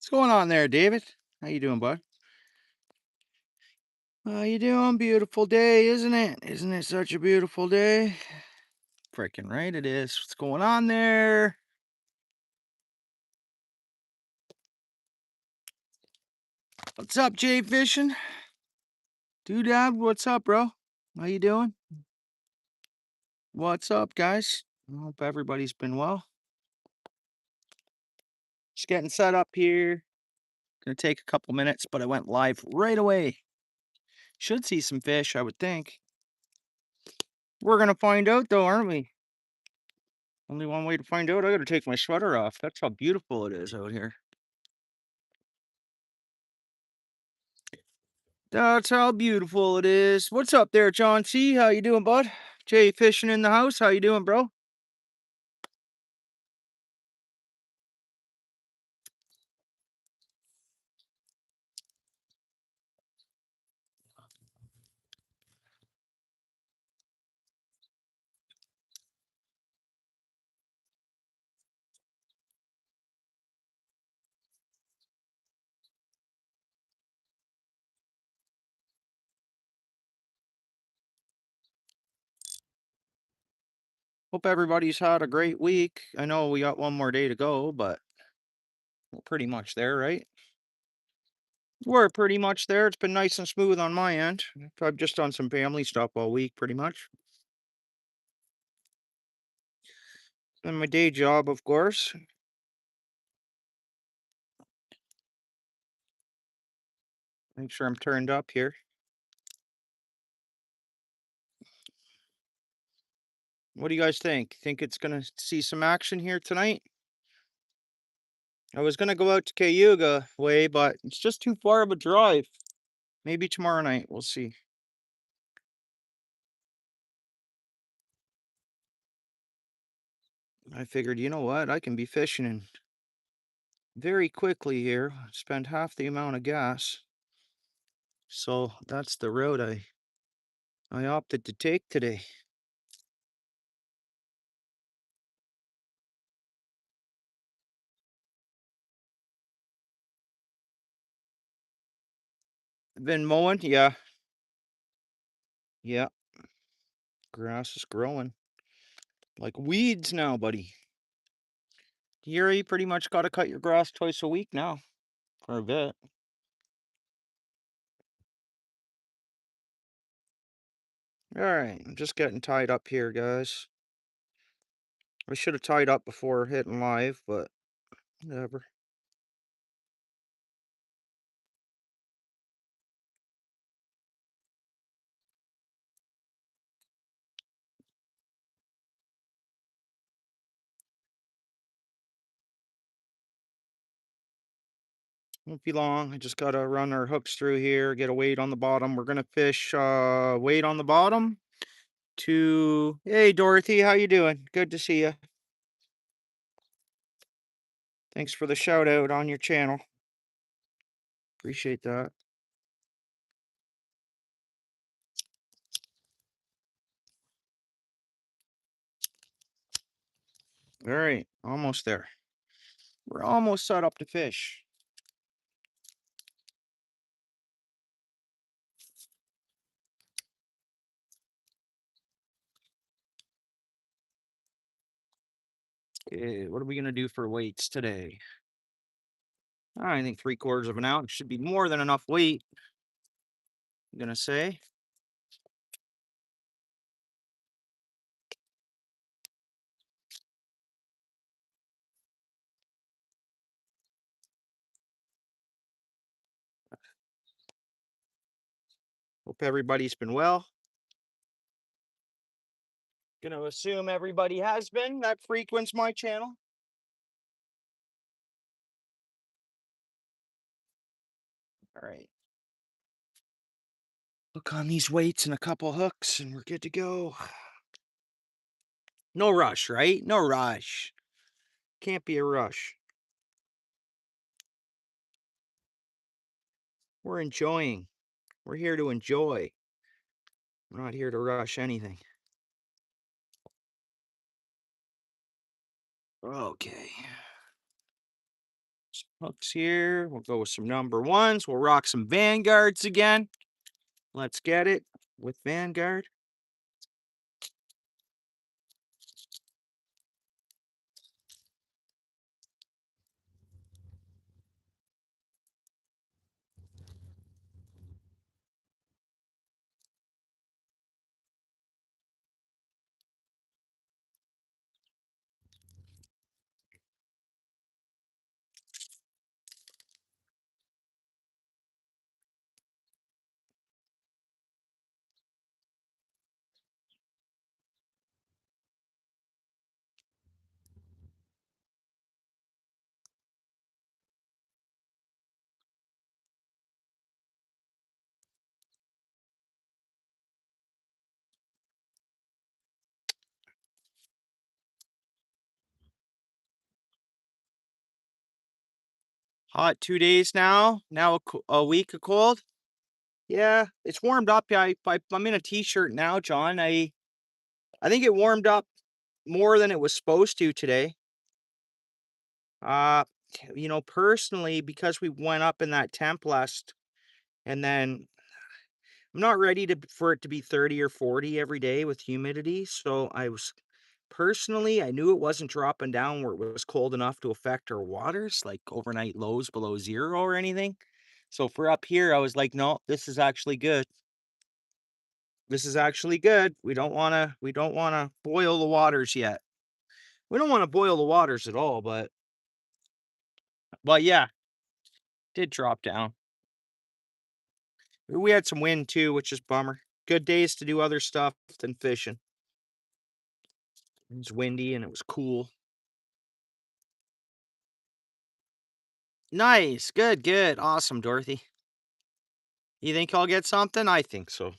What's going on there, David? How you doing, bud? How you doing? Beautiful day, isn't it? Isn't it such a beautiful day? Freaking right it is. What's going on there? What's up, Jay Fishing? Doodad, what's up, bro? How you doing? What's up, guys? I hope everybody's been well. Just getting set up here. Gonna take a couple minutes, but I went live right away. Should see some fish, I would think. We're gonna find out though, aren't we? Only one way to find out. I gotta take my sweater off. That's how beautiful it is out here. That's how beautiful it is. What's up there, John C? How you doing, bud? Jay Fishing in the house. How you doing, bro? Hope everybody's had a great week. I know we got one more day to go, but we're pretty much there, right? We're pretty much there. It's been nice and smooth on my end. I've just done some family stuff all week, pretty much. And my day job, of course. Make sure I'm turned up here. What do you guys think? Think it's gonna see some action here tonight? I was gonna go out to Cayuga way, but it's just too far of a drive. Maybe tomorrow night. We'll see. I figured, you know what? I can be fishing and very quickly here, spend half the amount of gas. So that's the road I opted to take today. Been mowing, yeah, yeah. Grass is growing like weeds now, buddy. You pretty much got to cut your grass twice a week now for a bit. All right, I'm just getting tied up here, guys. I should have tied up before hitting live, but whatever. Won't be long. I just gotta run our hooks through here, get a weight on the bottom. We're gonna fish weight on the bottom to hey Dorothy, how you doing? Good to see you. Thanks for the shout out on your channel. Appreciate that. All right, almost there. We're almost set up to fish. Okay, what are we gonna do for weights today? I think 3/4 of an ounce should be more than enough weight. I'm gonna say. Hope everybody's been well. Gonna assume everybody has been that frequents my channel. All right. Look on these weights and a couple hooks, and we're good to go. No rush, right? No rush. Can't be a rush. We're enjoying. We're here to enjoy. We're not here to rush anything. Okay. hooks here. We'll go with some number ones. We'll rock some Vanguards again. Let's get it with Vanguard. Hot 2 days now. Now a week of cold. Yeah, it's warmed up. Yeah, I'm in a t-shirt now, John. I think it warmed up more than it was supposed to today. Uh, personally, because we went up in that temp last, and then I'm not ready for it to be 30 or 40 every day with humidity. So I knew it wasn't dropping down where it was cold enough to affect our waters, like overnight lows below zero or anything. So for up here, I was like, no, this is actually good. This is actually good. We don't wanna boil the waters yet. We don't want to boil the waters at all, but yeah, did drop down. We had some wind too, which is bummer. Good days to do other stuff than fishing. It was windy and it was cool. Nice. Good, good. Awesome, Dorothy. You think I'll get something? I think so.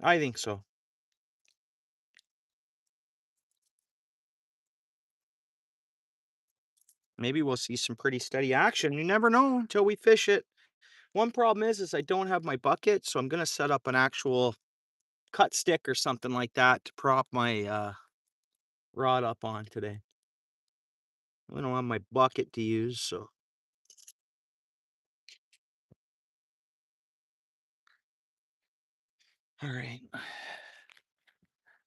I think so. Maybe we'll see some pretty steady action. You never know until we fish it. One problem is I don't have my bucket, so I'm gonna set up an actual cut stick or something like that to prop my rod up on today. I don't have my bucket to use, so. All right.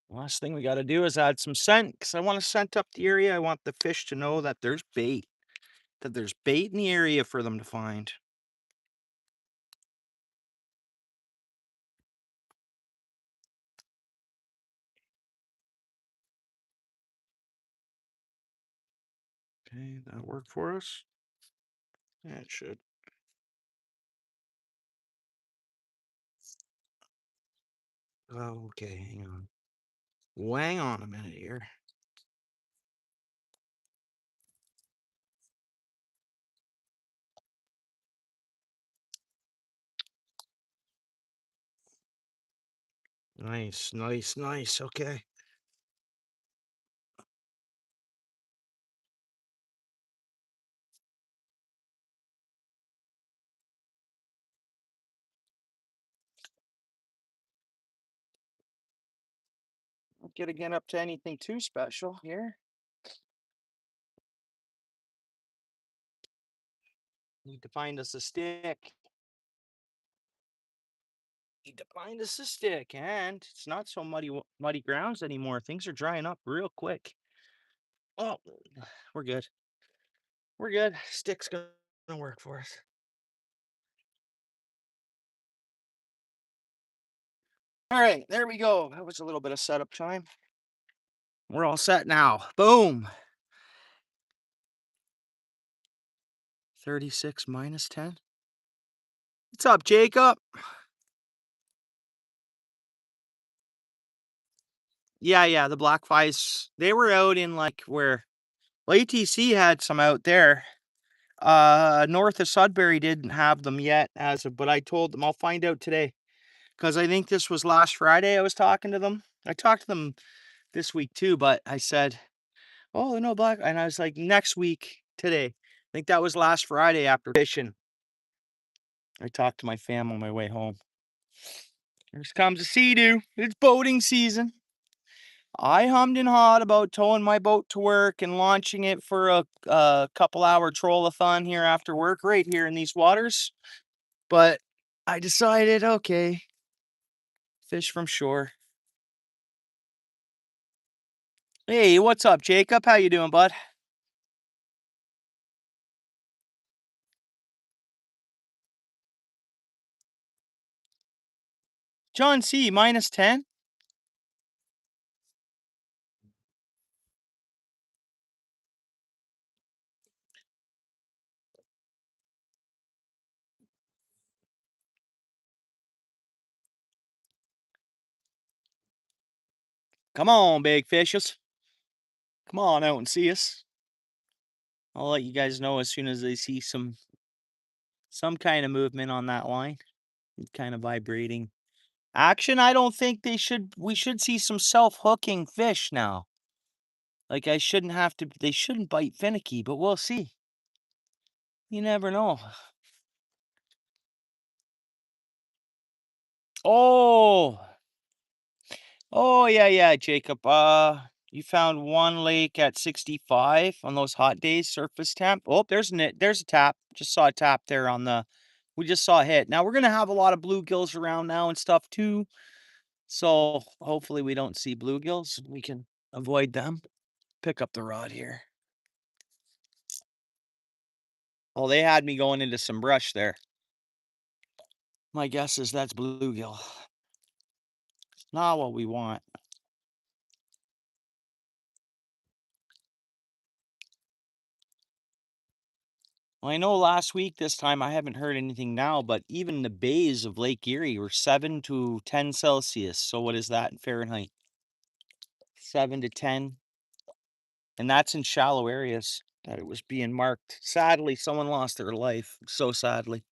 Last thing we got to do is add some scent because I want to scent up the area. I want the fish to know that there's bait, in the area for them to find. Okay, that work for us? Yeah, it should. Oh, okay, hang on. Hang on a minute here. Nice, nice, nice. Okay. Not gonna get up to anything too special here. Need to find us a stick. Need to find us a stick, and it's not so muddy grounds anymore. Things are drying up real quick. Oh, we're good. We're good. Stick's gonna work for us. All right, there we go. That was a little bit of setup time. We're all set now. Boom. 36 minus 10. What's up, Jacob? Yeah, yeah, the black flies. They were out in like where ATC had some out there. North of Sudbury didn't have them yet but I told them I'll find out today. Because I think this was last Friday I was talking to them. I talked to them this week too, but I said, oh, no black. And I was like, next week today. I think that was last Friday after fishing. I talked to my fam on my way home. Here comes a sea-doo. It's boating season. I hummed and hawed about towing my boat to work and launching it for a couple-hour troll-a-thon here after work right here in these waters, but I decided, okay, fish from shore. Hey, what's up, Jacob? How you doing, bud? John C., -10? Come on, big fishes. Come on out and see us. I'll let you guys know as soon as I see some kind of movement on that line. Kind of vibrating. Action, I don't think we should see some self-hooking fish now. Like, I shouldn't have to they shouldn't bite finicky, but we'll see. You never know. Oh! Oh, yeah, yeah, Jacob. You found one lake at 65 on those hot days, surface temp. Oh, there's a tap. Just saw a tap there on the we just saw a hit. Now we're gonna have a lot of bluegills around now and stuff too. So hopefully we don't see bluegills. We can avoid them. Pick up the rod here. Oh, they had me going into some brush there. My guess is that's bluegill. Not what we want. Well, I know last week this time I haven't heard anything now, but even the bays of Lake Erie were 7 to 10 Celsius. So what is that in Fahrenheit? 7 to 10. And that's in shallow areas that it was being marked. Sadly, someone lost their life. So sadly.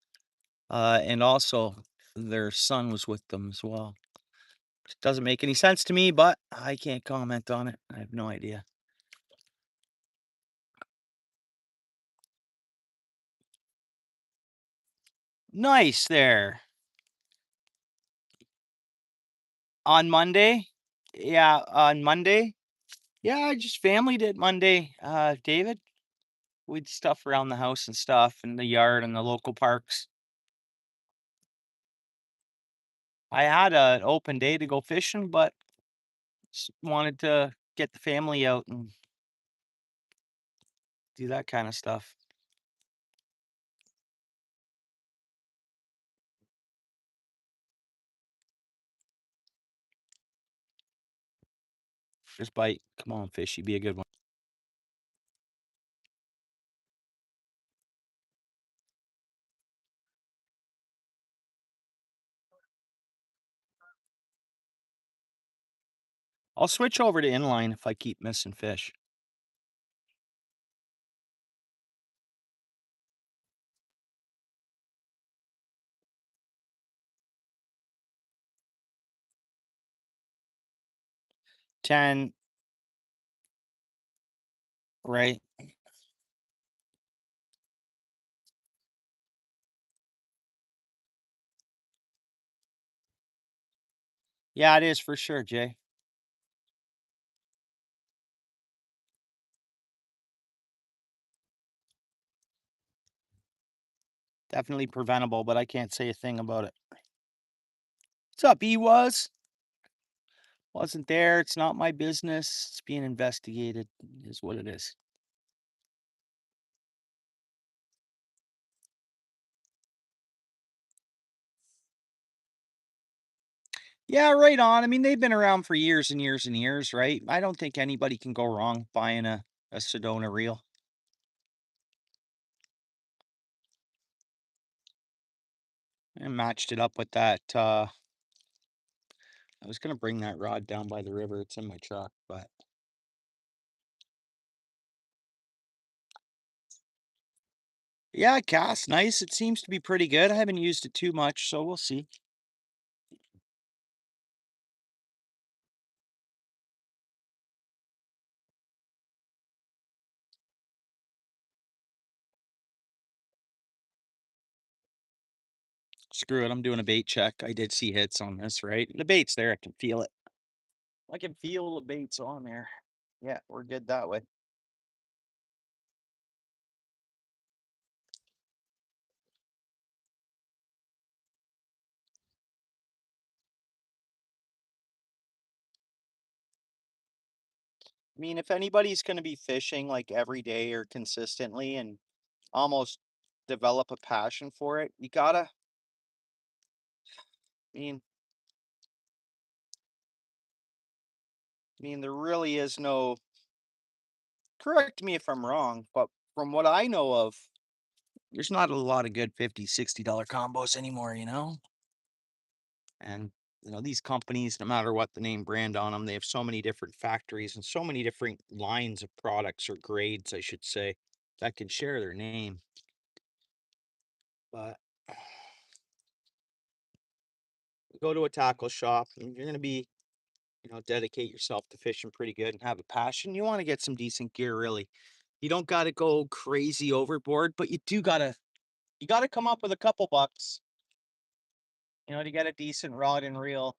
And also their son was with them as well. It doesn't make any sense to me, but I can't comment on it. I have no idea. Nice there. On Monday? Yeah, on Monday. Yeah, I just family did Monday, David. We'd stuff around the house and stuff in the yard and the local parks. I had an open day to go fishing, but wanted to get the family out and do that kind of stuff. Just bite. Come on, fishy, be a good one. I'll switch over to inline if I keep missing fish. 10, right? Yeah, it is for sure, Jay. Definitely preventable, but I can't say a thing about it. What's up, E was? Wasn't there. It's not my business. It's being investigated, is what it is. Yeah, right on. I mean, they've been around for years and years and years, right? I don't think anybody can go wrong buying a Sedona reel. And matched it up with that. I was gonna bring that rod down by the river. It's in my truck, but yeah, cast nice. It seems to be pretty good. I haven't used it too much, so we'll see. Screw it. I'm doing a bait check. I did see hits on this, right? The bait's there. I can feel it. I can feel the baits on there. Yeah, we're good that way. I mean, if anybody's going to be fishing like every day or consistently and almost develop a passion for it, you gotta, I mean, there really is no, correct me if I'm wrong, but from what I know of, there's not a lot of good $50, $60 combos anymore, And, these companies, no matter what the name brand on them, they have so many different factories and so many different lines of products or grades, I should say, that can share their name. But go to a tackle shop and you're going to be, dedicate yourself to fishing pretty good and have a passion. You want to get some decent gear, really. You don't got to go crazy overboard, but you got to come up with a couple bucks, to get a decent rod and reel.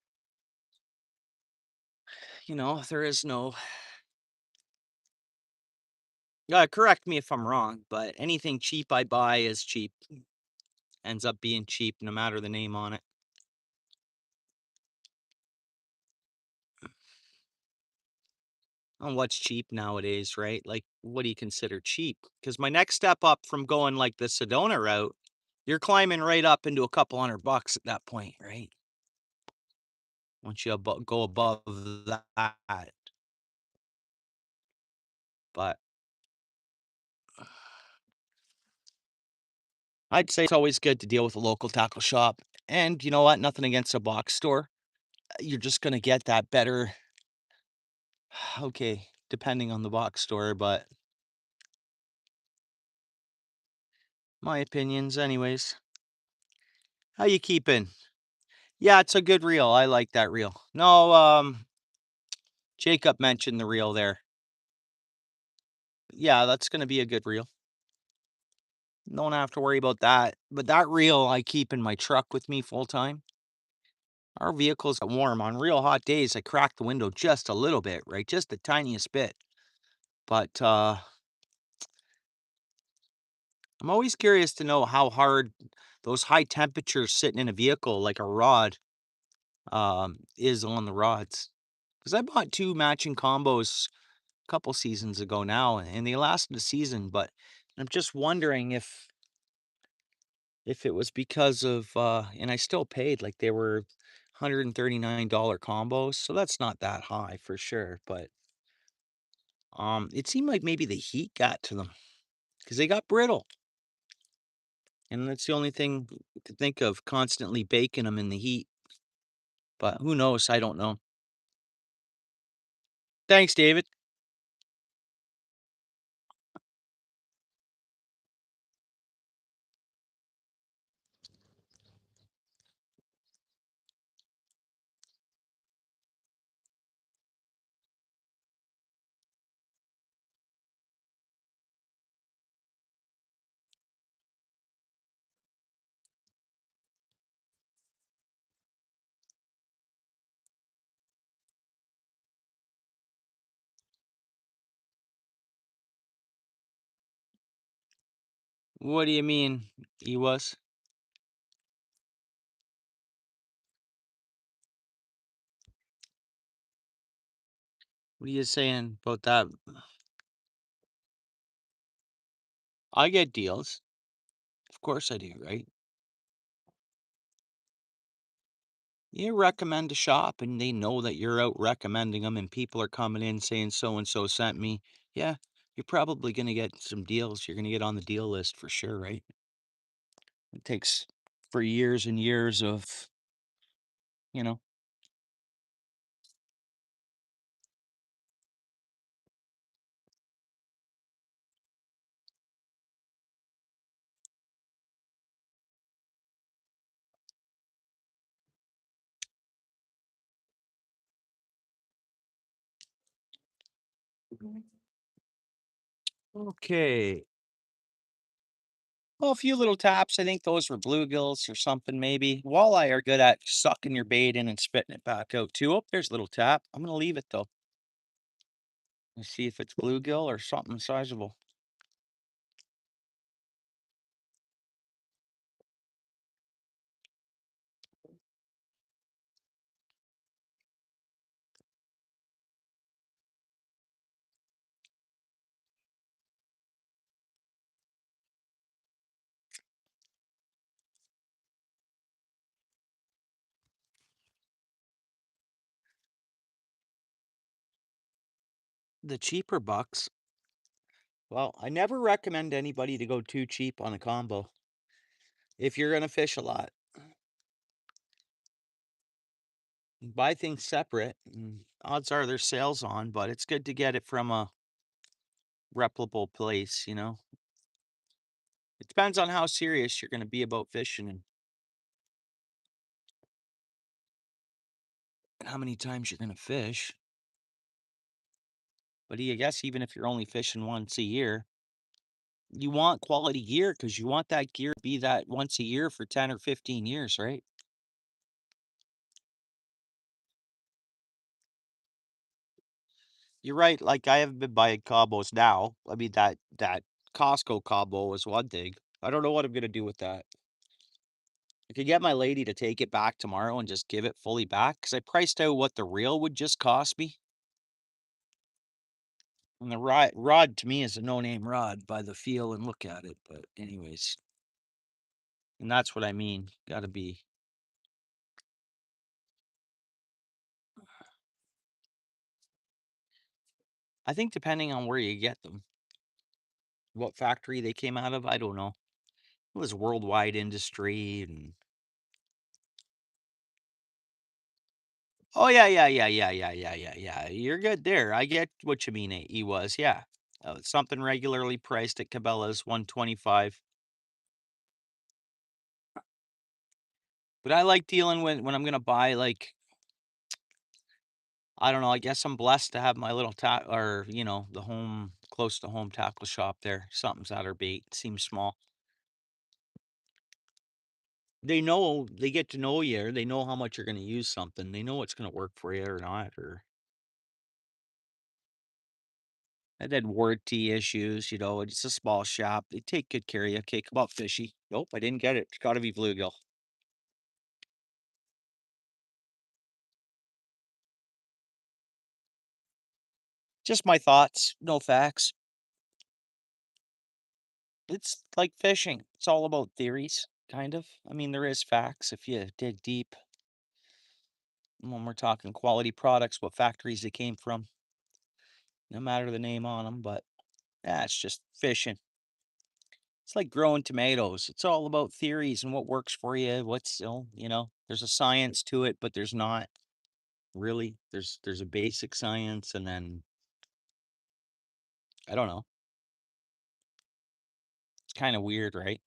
There is no, correct me if I'm wrong, but anything cheap I buy is cheap, ends up being cheap no matter the name on it. On what's cheap nowadays, right? Like, what do you consider cheap? Because my next step up from going like the Sedona route, you're climbing right up into a couple $100 at that point, right? Once you go above that. But I'd say it's always good to deal with a local tackle shop. And you know what? Nothing against a box store. You're just going to get that better. Okay, depending on the box store, but my opinions, anyways. How you keeping? Yeah, it's a good reel. I like that reel. No, Jacob mentioned the reel there. Yeah, that's gonna be a good reel. Don't have to worry about that. But that reel I keep in my truck with me full time. Our vehicles are warm. On real hot days, I crack the window just a little bit, right? Just the tiniest bit. But I'm always curious to know how hard those high temperatures sitting in a vehicle like a rod is on the rods. Because I bought two matching combos a couple seasons ago now, and they lasted a season. But I'm just wondering if it was because of, and I still paid like they were $139 combos, so that's not that high for sure. But it seemed like maybe the heat got to them because they got brittle, and that's the only thing to think of, constantly baking them in the heat. But who knows? I don't know. Thanks, David. What do you mean he was? What are you saying about that? I get deals. Of course I do, right? You recommend a shop and they know that you're out recommending them and people are coming in saying so and so sent me. Yeah, you're probably going to get some deals. You're going to get on the deal list for sure, right? It takes for years and years of, you know. Okay. Well, a few little taps. I think those were bluegills or something, maybe. Walleye are good at sucking your bait in and spitting it back out too. Oh, there's a little tap. I'm gonna leave it though. Let's see if it's bluegill or something sizable. The cheaper bucks. Well, I never recommend anybody to go too cheap on a combo if you're gonna fish a lot. Buy things separate. Odds are there's sales on, but it's good to get it from a reputable place. It depends on how serious you're gonna be about fishing and how many times you're gonna fish. But I guess even if you're only fishing once a year, you want quality gear because you want that gear to be that once a year for 10 or 15 years, right? You're right. Like I haven't been buying combos now. I mean that Costco combo is one thing. I don't know what I'm gonna do with that. I could get my lady to take it back tomorrow and just give it fully back because I priced out what the reel would just cost me. And the rod to me is a no-name rod by the feel and look at it. But anyways, and that's what I mean. Gotta be. I think depending on where you get them, what factory they came out of, I don't know. It was worldwide industry and oh yeah. You're good there. I get what you mean. He was, yeah. Something regularly priced at Cabela's 125. But I like dealing with when I'm gonna buy like I don't know. I guess I'm blessed to have my little or the home close to home tackle shop there. Something's at our bait. Seems small. They know they get to know you. Or they know how much you're gonna use something. They know what's gonna work for you or not. Or I had warranty issues, it's a small shop. They take good care of you. Okay, come up, fishy. Nope, I didn't get it. It's gotta be bluegill. Just my thoughts, no facts. It's like fishing. It's all about theories, kind of. I mean, there is facts if you dig deep. When we're talking quality products, what factories they came from, no matter the name on them, but yeah, it's just fishing. It's like growing tomatoes. It's all about theories and what works for you. What's still, there's a science to it, but there's not really. There's a basic science, and then I don't know. It's kind of weird, right?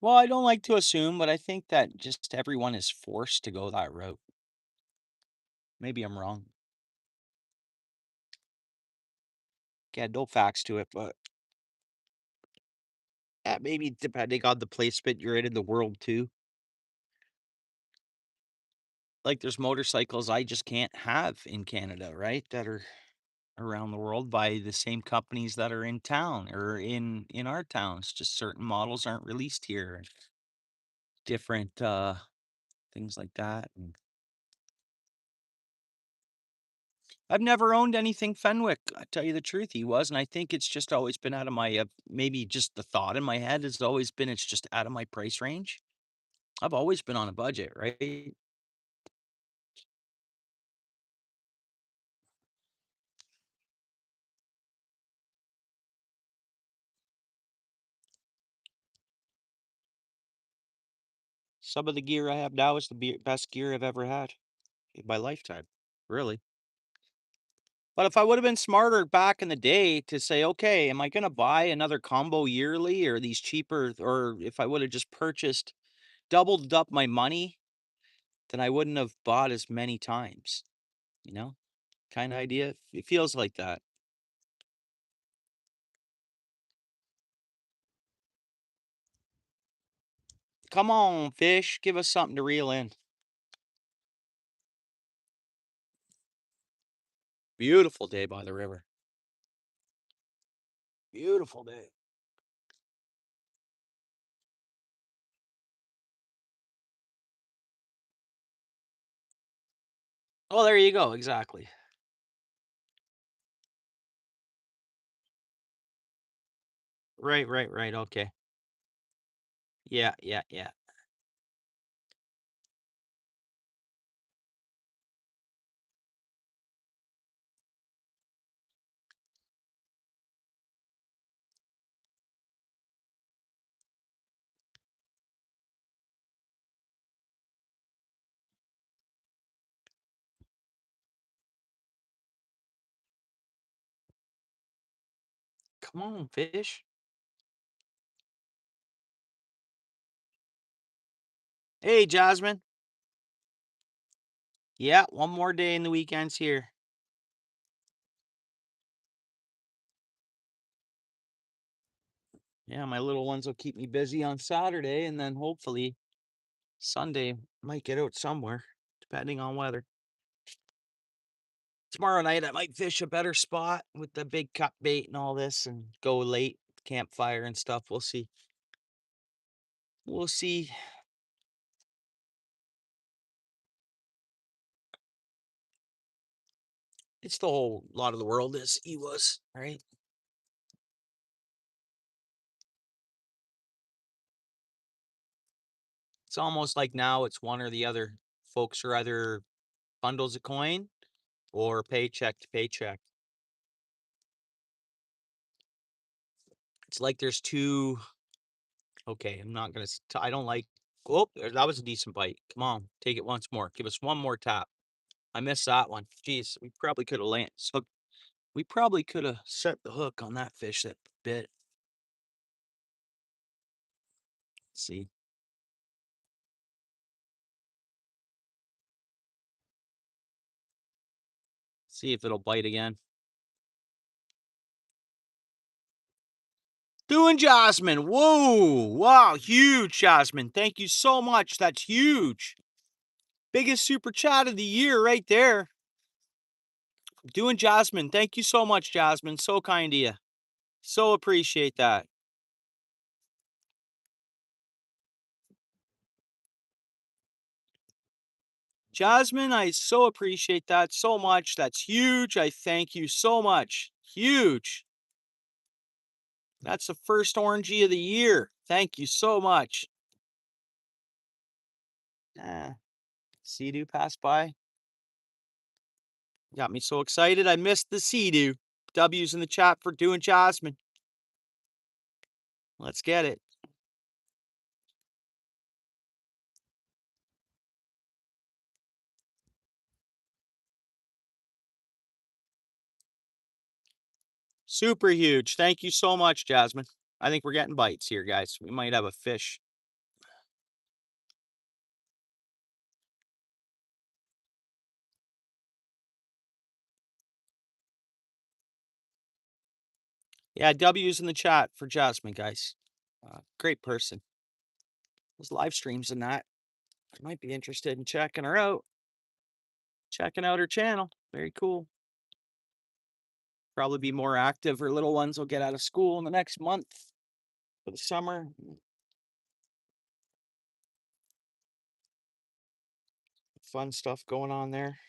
Well, I don't like to assume, but I think that just everyone is forced to go that route. Maybe I'm wrong. Yeah, no facts to it, but yeah, maybe depending on the placement you're in the world too. Like there's motorcycles I just can't have in Canada, right? That are around the world by the same companies that are in town or in our towns. Just certain models aren't released here. And different things like that. And I've never owned anything Fenwick. I tell you the truth, he was, and I think it's just always been out of my maybe just the thought in my head has always been it's just out of my price range. I've always been on a budget, right? Some of the gear I have now is the best gear I've ever had in my lifetime, really. But if I would have been smarter back in the day to say, okay, am I going to buy another combo yearly or these cheaper, or if I would have just purchased, doubled up my money, then I wouldn't have bought as many times, you know, kind of idea. It feels like that. Come on, fish, give us something to reel in. Beautiful day by the river. Beautiful day. Oh, there you go. Exactly. Right, right, right. Okay. Yeah, yeah, yeah. Come on, fish. Hey, Jasmine. Yeah, one more day in the weekend's here. Yeah, my little ones will keep me busy on Saturday, and then hopefully Sunday might get out somewhere, depending on weather. Tomorrow night I might fish a better spot with the big cut bait and all this and go late, campfire and stuff. We'll see. We'll see. It's the whole lot of the world is he was, right? It's almost like now it's one or the other. Folks are either bundles of coin or paycheck to paycheck. It's like there's two. Okay, I'm not gonna. I don't like. Oh, that was a decent bite. Come on, take it once more. Give us one more tap. I missed that one. Jeez, we probably could have landed. So we probably could have set the hook on that fish that bit. Let's see. See if it'll bite again. Doing Jasmine. Whoa. Wow. Huge, Jasmine. Thank you so much. That's huge. Biggest super chat of the year right there. Doing Jasmine. Thank you so much, Jasmine. So kind of you. So appreciate that. Jasmine, I so appreciate that so much. That's huge. I thank you so much. Huge. That's the first orangey of the year. Thank you so much. Sea-Doo passed by. Got me so excited. I missed the Sea-Doo. W's in the chat for doing Jasmine. Let's get it. Super huge. Thank you so much, Jasmine. I think we're getting bites here, guys. We might have a fish. Yeah, W's in the chat for Jasmine, guys. Great person. There's live streams in that. I might be interested in checking her out. Checking out her channel. Very cool. Probably be more active. Her little ones will get out of school in the next month for the summer. Fun stuff going on there.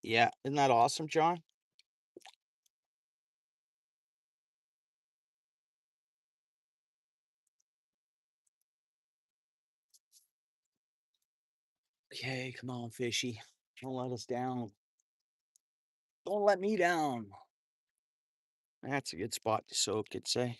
Yeah, isn't that awesome, John? Okay, come on, fishy. Don't let us down. Don't let me down. That's a good spot to soak, I'd say.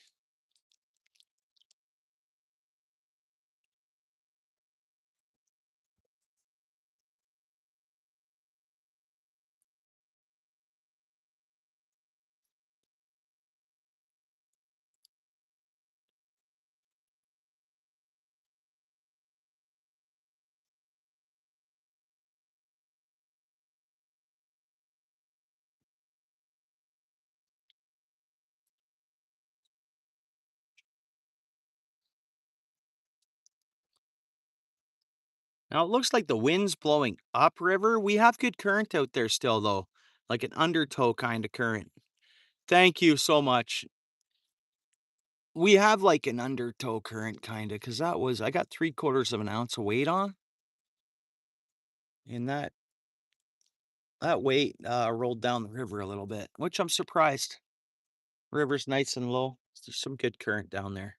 Now it looks like the wind's blowing upriver. We have good current out there still, though, like an undertow kind of current. Thank you so much. We have like an undertow current kind of, because I got 3/4 of an ounce of weight on, and that weight rolled down the river a little bit, which I'm surprised. River's nice and low. There's some good current down there.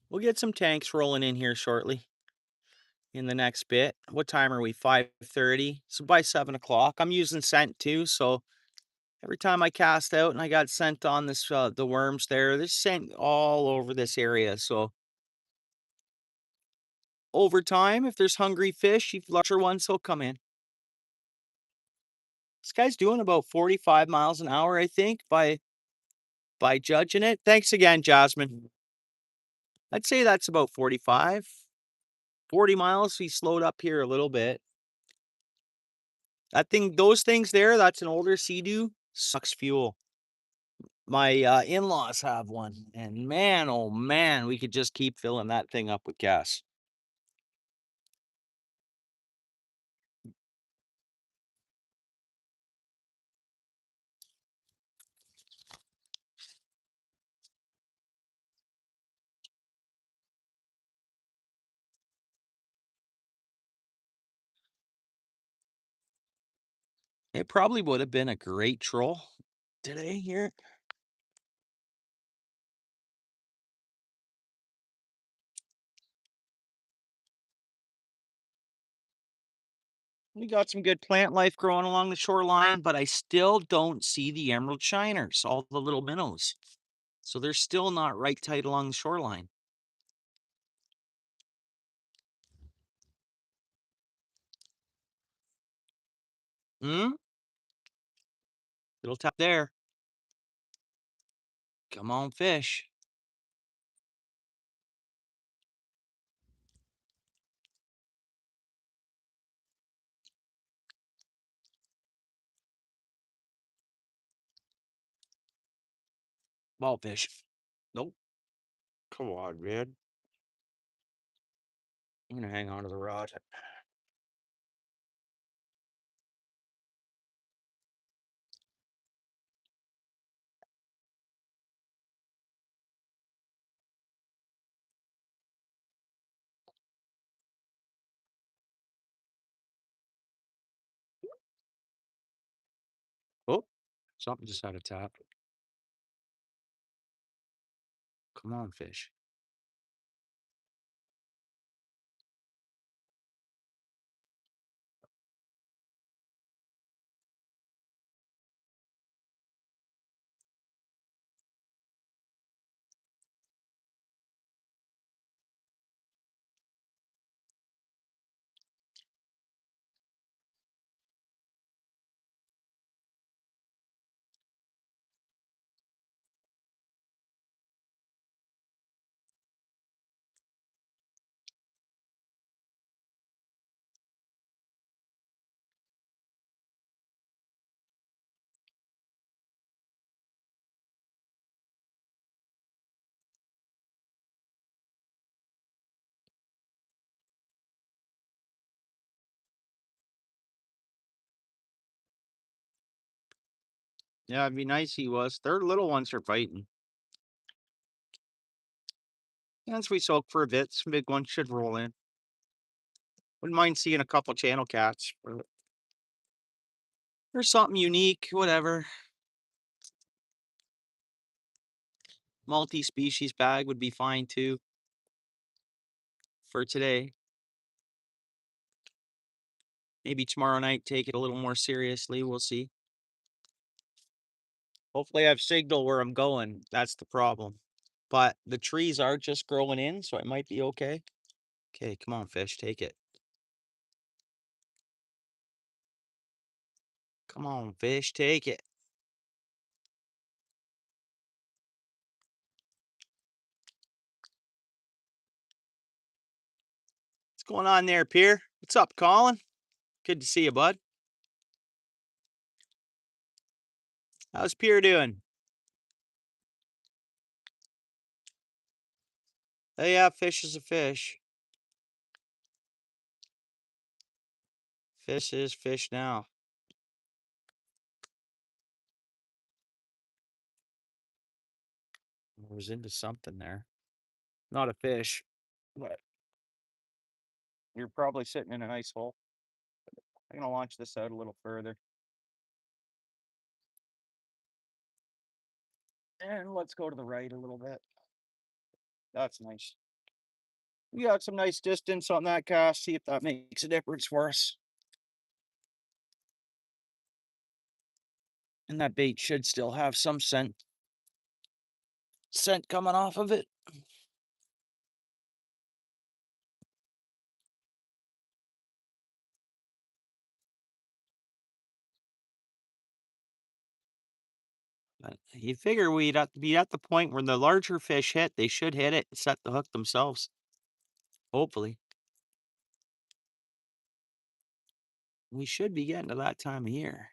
We'll get some tanks rolling in here shortly in the next bit. What time are we? 5:30. So by 7 o'clock, I'm using scent too. So every time I cast out and I got scent on this, the worms there, there's scent all over this area. So over time, if there's hungry fish, larger ones, will come in. This guy's doing about 45 miles an hour, I think, by judging it. Thanks again, Jasmine. I'd say that's about 45, 40 miles. He slowed up here a little bit. Those things there, that's an older Sea-Doo, sucks fuel. My in-laws have one, and man, oh man, we could just keep filling that thing up with gas. It probably would have been a great troll today here. We got some good plant life growing along the shoreline, but I still don't see the emerald shiners, all the little minnows. So they're still not right tight along the shoreline. Hmm? Little tap there. Come on, fish. Ball fish. Nope. Come on, man. I'm gonna hang on to the rod. Oh, something just had a tap. Come on, fish. Yeah, it'd be nice he was. Their little ones are biting. Once we soak for a bit, some big ones should roll in. Wouldn't mind seeing a couple channel cats or something unique, whatever. Multi-species bag would be fine too for today. Maybe tomorrow night, take it a little more seriously. We'll see. Hopefully, I have signal where I'm going. That's the problem. But the trees are just growing in, so it might be okay. Okay, come on, fish, take it. Come on, fish, take it. What's going on there, Pier? What's up, Colin? Good to see you, bud. How's Pier doing? Oh, yeah, fish is a fish. Fish is fish now. I was into something there. Not a fish, but you're probably sitting in a nice hole. I'm gonna launch this out a little further. And let's go to the right a little bit. That's nice. We got some nice distance on that cast. See if that makes a difference for us. And that bait should still have some scent coming off of it. But you figure we'd have to be at the point where the larger fish hit, they should hit it and set the hook themselves. Hopefully. We should be getting to that time of year.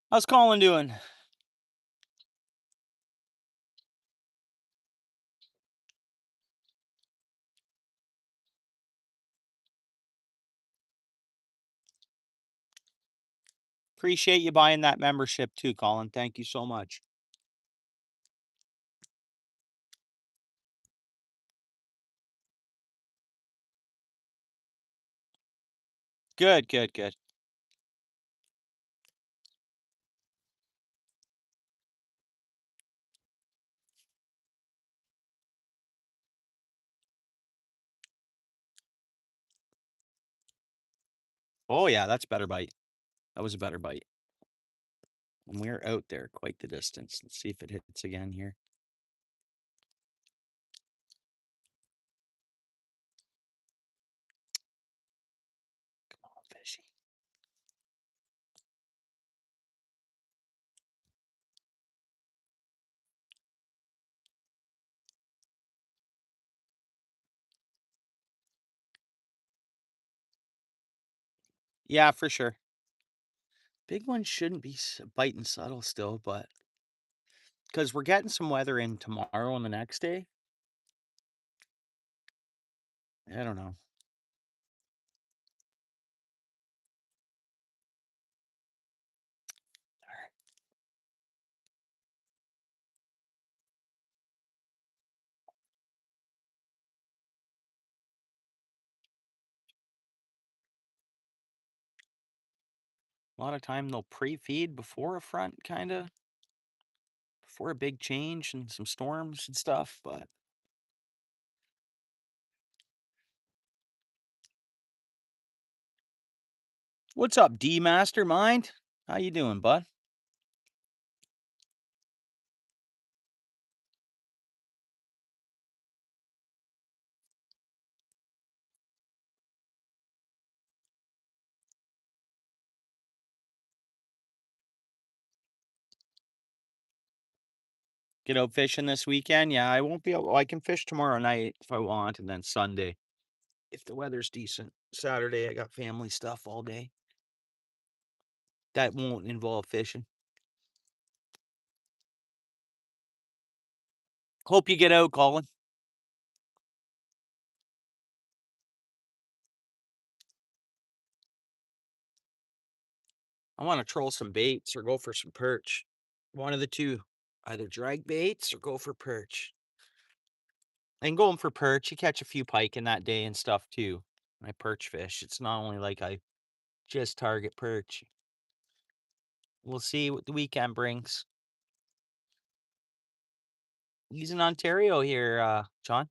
How's Colin doing? Appreciate you buying that membership too, Colin. Thank you so much. Good, good, good. Oh, yeah, that's better bite. That was a better bite. And we're out there quite the distance. Let's see if it hits again here. Come on, fishy. Yeah, for sure. Big ones shouldn't be biting subtle still, but because we're getting some weather in tomorrow and the next day. I don't know. A lot of time they'll pre-feed before a front, kind of before a big change and some storms and stuff. But what's up, D Mastermind? How you doing, bud? Get out fishing this weekend? Yeah, I won't be able. I can fish tomorrow night if I want, and then Sunday if the weather's decent. Saturday I got family stuff all day. That won't involve fishing. Hope you get out, Colin. I want to troll some baits or go for some perch. One of the two. Either drag baits or go for perch. And going for perch, you catch a few pike in that day and stuff too. I perch fish. It's not only like I just target perch. We'll see what the weekend brings. He's in Ontario here, John.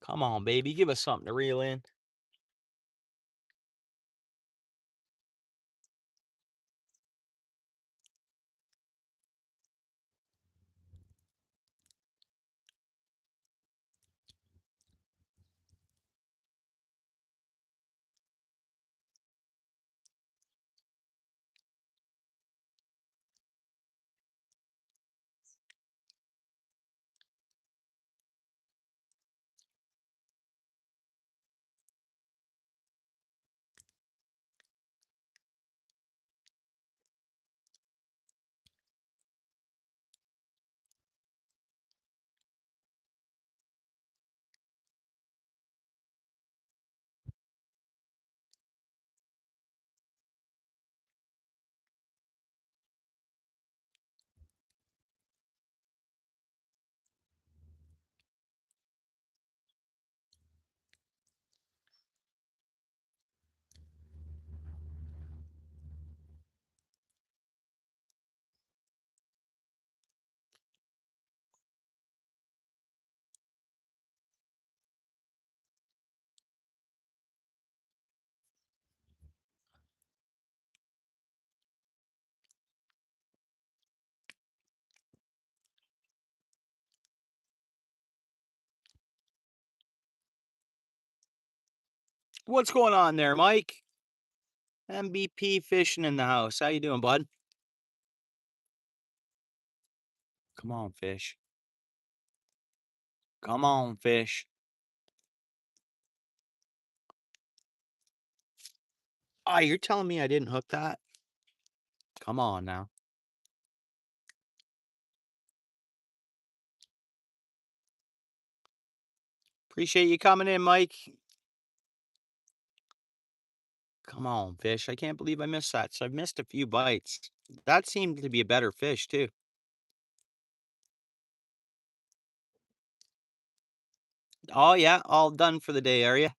Come on, baby, give us something to reel in. What's going on there, Mike? MVP fishing in the house. How you doing, bud? Come on, fish. Come on, fish. Ah, you're telling me I didn't hook that? Come on now. Appreciate you coming in, Mike. Come on, fish. I can't believe I missed that. So I've missed a few bites. That seemed to be a better fish, too. Oh, yeah. All done for the day, are you?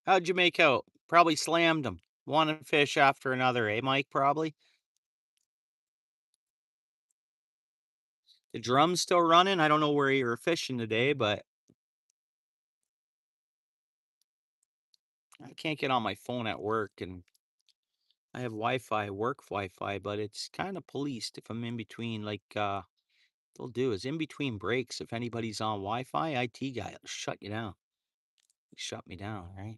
How'd you make out? Probably slammed them. One fish after another, eh, Mike? Probably. The drum's still running. I don't know where you were fishing today, but I can't get on my phone at work, and I have Wi-Fi, work Wi-Fi, but it's kind of policed if I'm in between. Like, they'll do is in between breaks. If anybody's on Wi-Fi, IT guy will shut you down. Shut me down, right?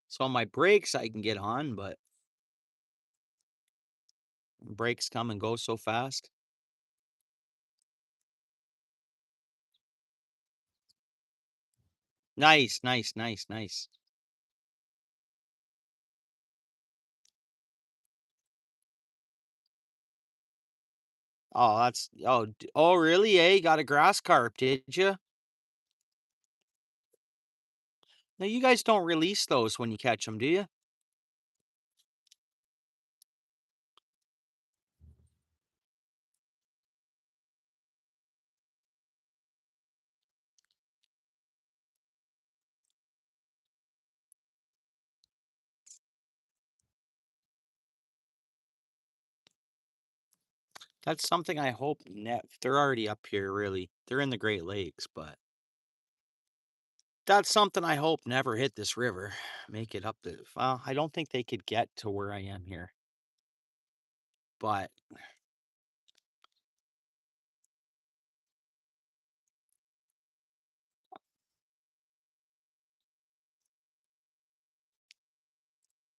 So on my breaks, I can get on, but breaks come and go so fast. Nice, nice, nice, nice. Oh, that's oh really? Eh? Got a grass carp, did you? Now you guys don't release those when you catch them, do you? That's something I hope they're already up here, really. They're in the Great Lakes, but that's something I hope never hit this river. Make it up to, well, I don't think they could get to where I am here, but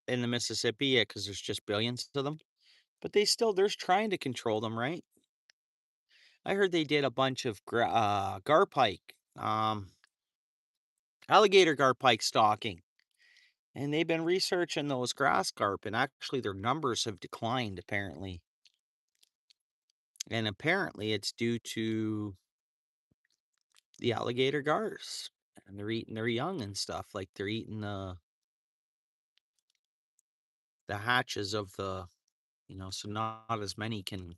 in the Mississippi, yeah, because there's just billions of them. But there's trying to control them, right? I heard they did a bunch of garpike, alligator garpike stalking, and they've been researching those grass carp, and actually their numbers have declined apparently. And apparently it's due to the alligator gars, and they're eating their young and stuff. Like they're eating the hatches of so not as many can.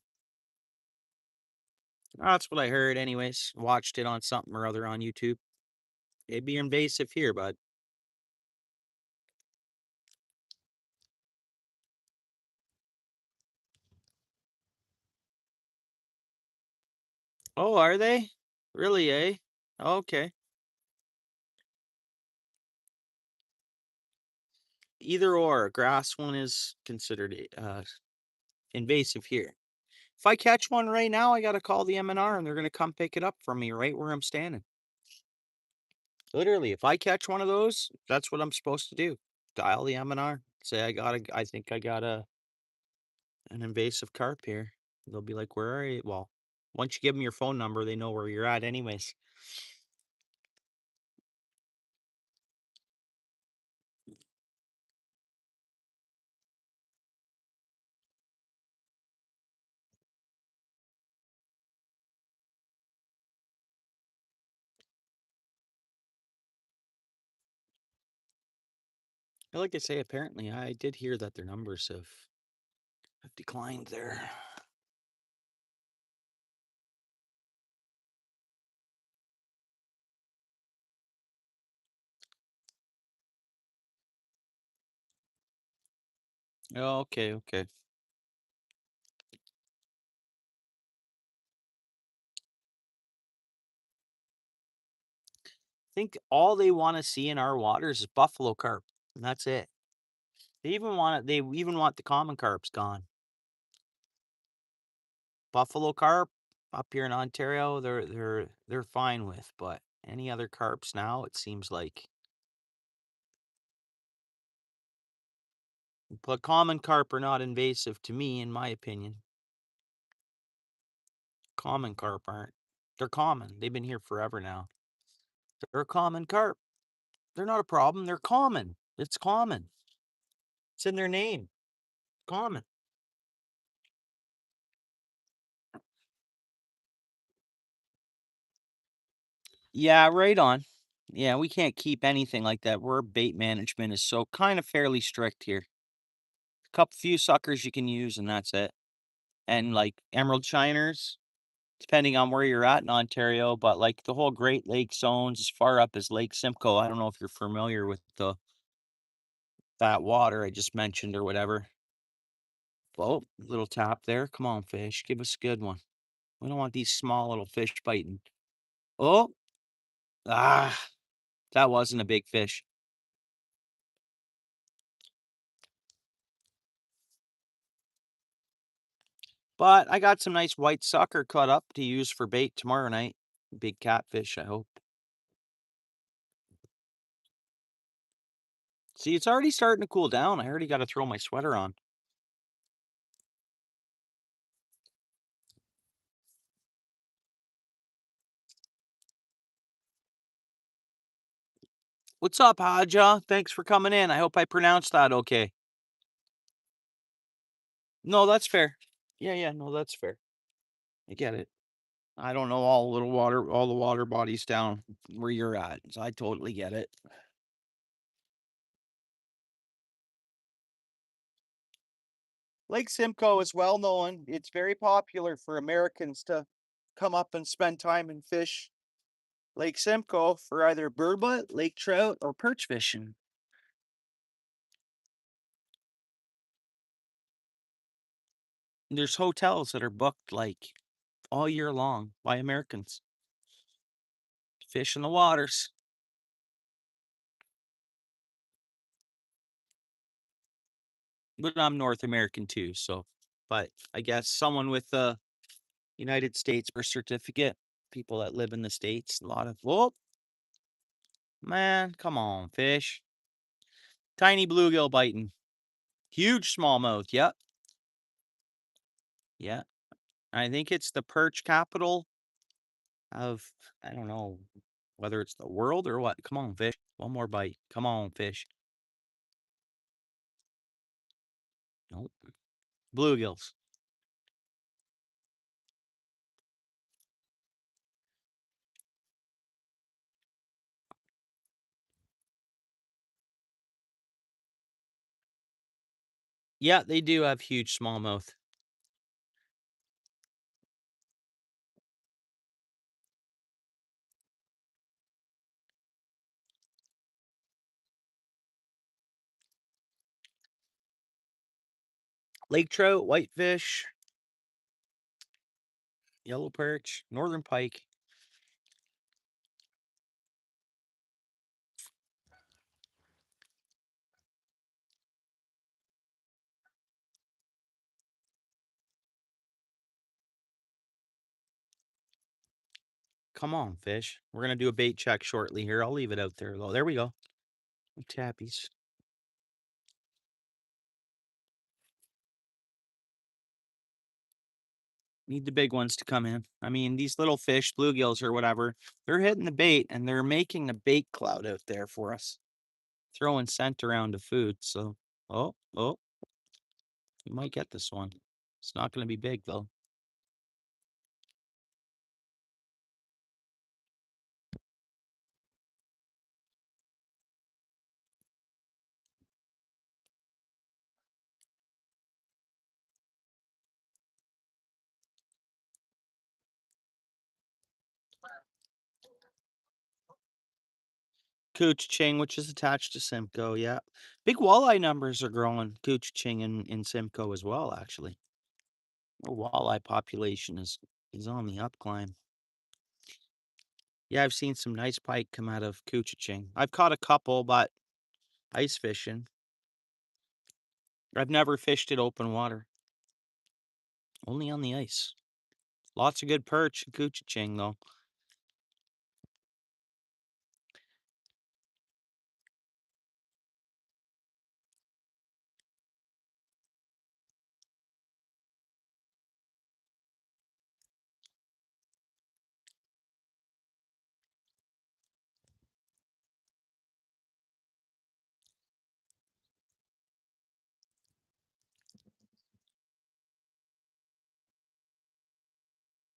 That's what I heard, anyways. Watched it on something or other on YouTube. It'd be invasive here, bud. Oh, are they? Really, eh? Okay. Either or, a grass one is considered invasive here. If I catch one right now, I gotta call the MNR and they're gonna come pick it up from me right where I'm standing. Literally, if I catch one of those, that's what I'm supposed to do. Dial the MNR. Say I think I got an invasive carp here. They'll be like, "Where are you?" Well, once you give them your phone number, they know where you're at anyways. Like I say, apparently I did hear that their numbers have declined there. Oh, okay, okay. Think all they want to see in our waters is buffalo carp, and that's it. They even want the common carps gone. Buffalo carp up here in Ontario, they're fine with, but any other carps now, it seems like. But common carp are not invasive to me, in my opinion. Common carp aren't. They're common. They've been here forever now. They're a common carp. They're not a problem. They're common. It's common. It's in their name. Common. Yeah, right on. Yeah, we can't keep anything like that. We're bait management is so kind of fairly strict here. A couple few suckers you can use, and that's it. And like emerald shiners, depending on where you're at in Ontario, but like the whole Great Lakes zones as far up as Lake Simcoe. I don't know if you're familiar with that water I just mentioned or whatever. Oh, little tap there. Come on, fish. Give us a good one. We don't want these small little fish biting. Oh, ah, that wasn't a big fish. But I got some nice white sucker cut up to use for bait tomorrow night. Big catfish, I hope. See, it's already starting to cool down. I already got to throw my sweater on. What's up, Haja? Thanks for coming in. I hope I pronounced that okay. No, that's fair. Yeah, yeah, no, that's fair. I get it. I don't know all the water bodies down where you're at, so I totally get it. Lake Simcoe is well known. It's very popular for Americans to come up and spend time and fish Lake Simcoe for either burbot, lake trout, or perch fishing. There's hotels that are booked like all year long by Americans. Fish in the waters. But I'm North American too, so but I guess someone with a United States birth certificate, people that live in the States, a lot of whoa, man, come on, fish. Tiny bluegill biting. Huge smallmouth, yep. Yeah. I think it's the perch capital of I don't know whether it's the world or what. Come on, fish. One more bite. Come on, fish. Nope. Bluegills. Yeah, they do have huge smallmouth. Lake trout, whitefish, yellow perch, northern pike. Come on, fish. We're gonna do a bait check shortly here. I'll leave it out there though. There we go. Tappies. Need the big ones to come in. I mean, these little fish, bluegills or whatever, they're hitting the bait and they're making a bait cloud out there for us. Throwing scent around the food. So, oh, you might get this one. It's not going to be big though. Ching, which is attached to Simcoe, yeah. Big walleye numbers are growing. Ching in Simcoe as well, actually. The walleye population is on the up climb. Yeah, I've seen some nice pike come out of Ching. I've caught a couple, but ice fishing. I've never fished it open water. Only on the ice. Lots of good perch in Ching, though.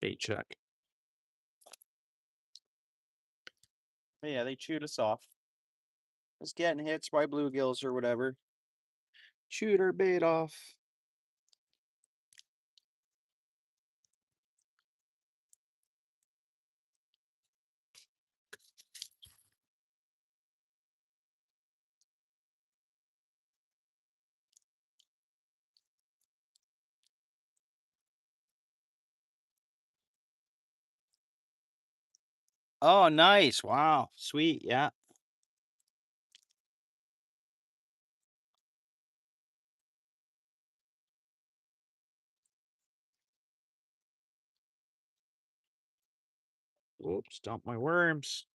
Bait check. But yeah, they chewed us off. Just getting hits by bluegills or whatever. Chewed our bait off. Oh, nice. Wow. Sweet. Yeah. Oops, dump my worms.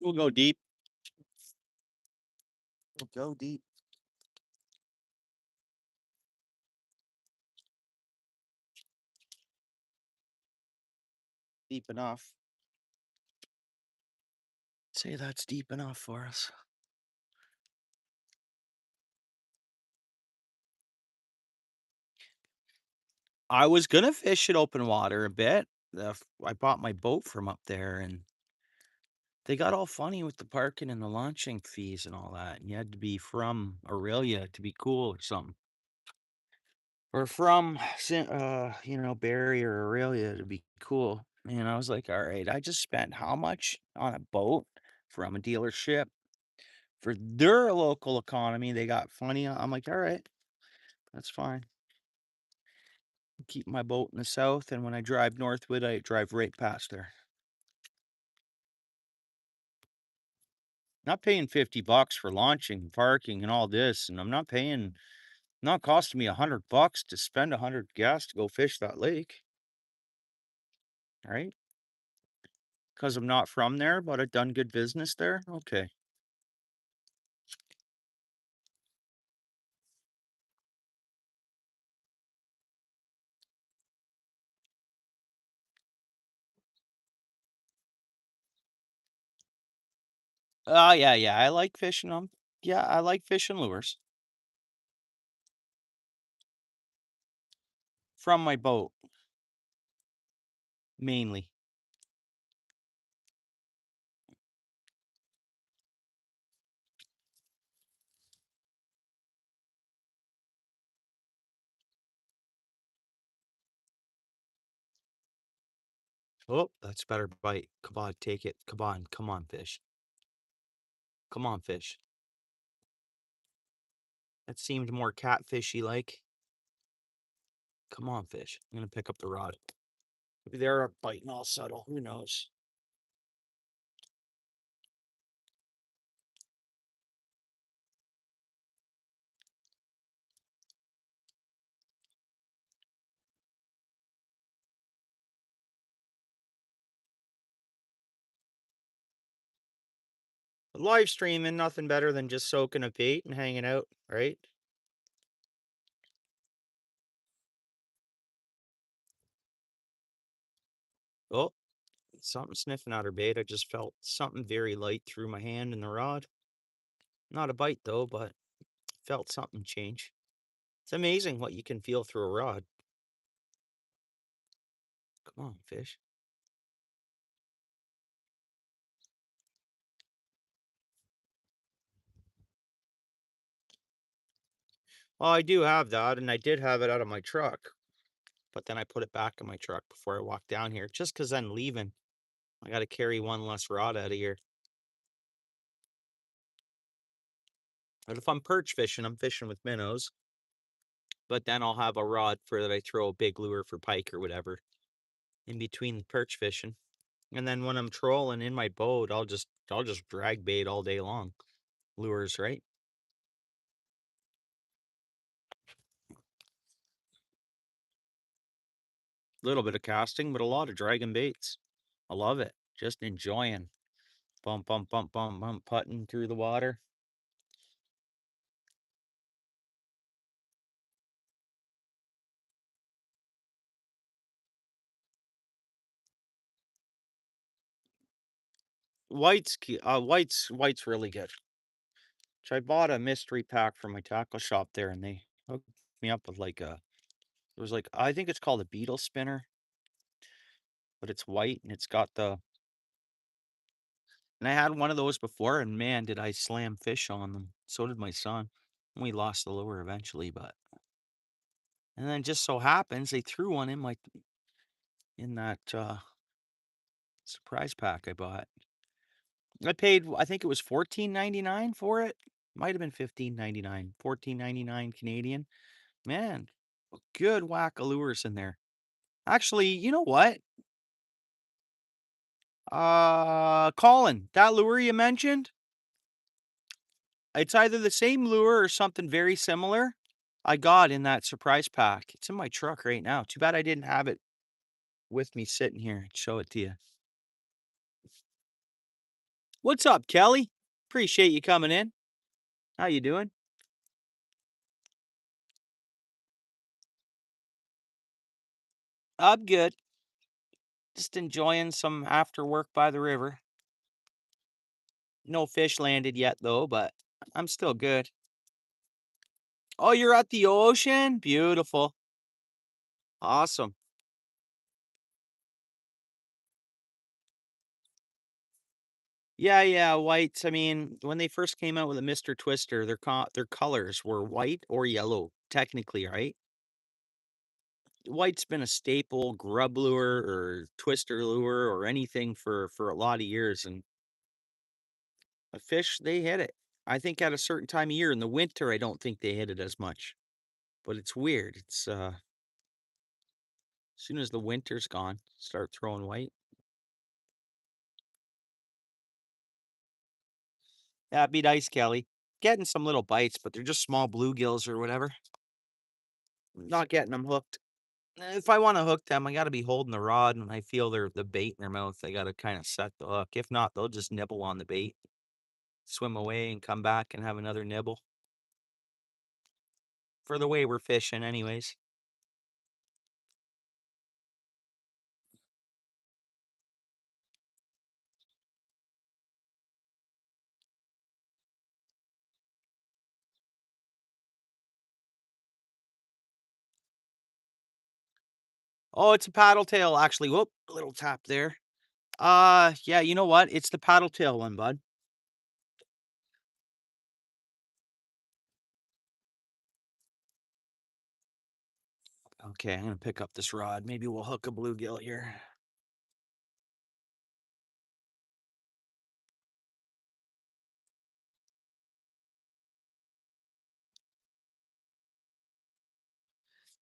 We'll go deep. We'll go deep. Deep enough. Say that's deep enough for us. I was gonna fish it open water a bit. I bought my boat from up there, and they got all funny with the parking and the launching fees and all that. And you had to be from Aurelia to be cool or something, or from Barrie or Aurelia to be cool. And I was like, all right, I just spent how much on a boat from a dealership for their local economy? They got funny. I'm like, all right, that's fine. Keep my boat in the south, and when I drive northward, I drive right past her. Not paying $50 for launching, parking, and all this, and I'm not paying not costing me $100 to spend 100 gas to go fish that lake, right? Because 'Cause I'm not from there, but I've done good business there? Okay. Oh, yeah, yeah, I like fishing them. Yeah, I like fishing lures from my boat, mainly. Oh, that's a better bite. Come on, take it. Come on, fish. Come on, fish. That seemed more catfishy like. Come on, fish. I'm gonna pick up the rod. Maybe they're biting all subtle. Who knows? Live streaming, nothing better than just soaking a bait and hanging out, right? Oh, something sniffing at her bait. I just felt something very light through my hand and the rod. Not a bite though, but felt something change. It's amazing what you can feel through a rod. Come on, fish. Well, I do have that, and I did have it out of my truck, but then I put it back in my truck before I walked down here, just because I'm leaving. I got to carry one less rod out of here. But if I'm perch fishing, I'm fishing with minnows. But then I'll have a rod for that I throw a big lure for pike or whatever in between the perch fishing. And then when I'm trolling in my boat, I'll just drag bait all day long. Lures, right? A little bit of casting, but a lot of dragging baits. I love it. Just enjoying. Bump, bump, bump, bump, bump, putting through the water. White's really good. So I bought a mystery pack from my tackle shop there, and they hooked me up with like a. It was like I think it's called a beetle spinner, but it's white and it's got the. And I had one of those before, and man, did I slam fish on them. So did my son. We lost the lure eventually, but and then just so happens they threw one in that surprise pack I bought. I paid I think it was 14.99 for it. Might have been 15.99, 14.99 Canadian. Man, a good whack of lures in there. Actually, you know what? Colin, that lure you mentioned, it's either the same lure or something very similar I got in that surprise pack. It's in my truck right now. Too bad I didn't have it with me sitting here and show it to you. What's up, Kelly? Appreciate you coming in. How you doing? I'm good. Just enjoying some after work by the river. No fish landed yet though, but I'm still good. Oh, you're at the ocean? Beautiful. Awesome. Yeah, yeah, whites. I mean, when they first came out with a Mr. Twister, their colors were white or yellow, technically, right? White's been a staple grub lure or twister lure or anything for a lot of years, and a fish they hit it. I think at a certain time of year in the winter, I don't think they hit it as much. But it's weird. It's as soon as the winter's gone, start throwing white. That'd be nice, Kelly. Getting some little bites, but they're just small bluegills or whatever. Not getting them hooked. If I wanna hook them, I gotta be holding the rod and I feel the bait in their mouth. I gotta kinda set the hook. If not, they'll just nibble on the bait, swim away, and come back and have another nibble. For the way we're fishing anyways. Oh, it's a paddle tail, actually. Whoop, a little tap there. Yeah, you know what? It's the paddle tail one, bud. Okay, I'm gonna pick up this rod. Maybe we'll hook a bluegill here.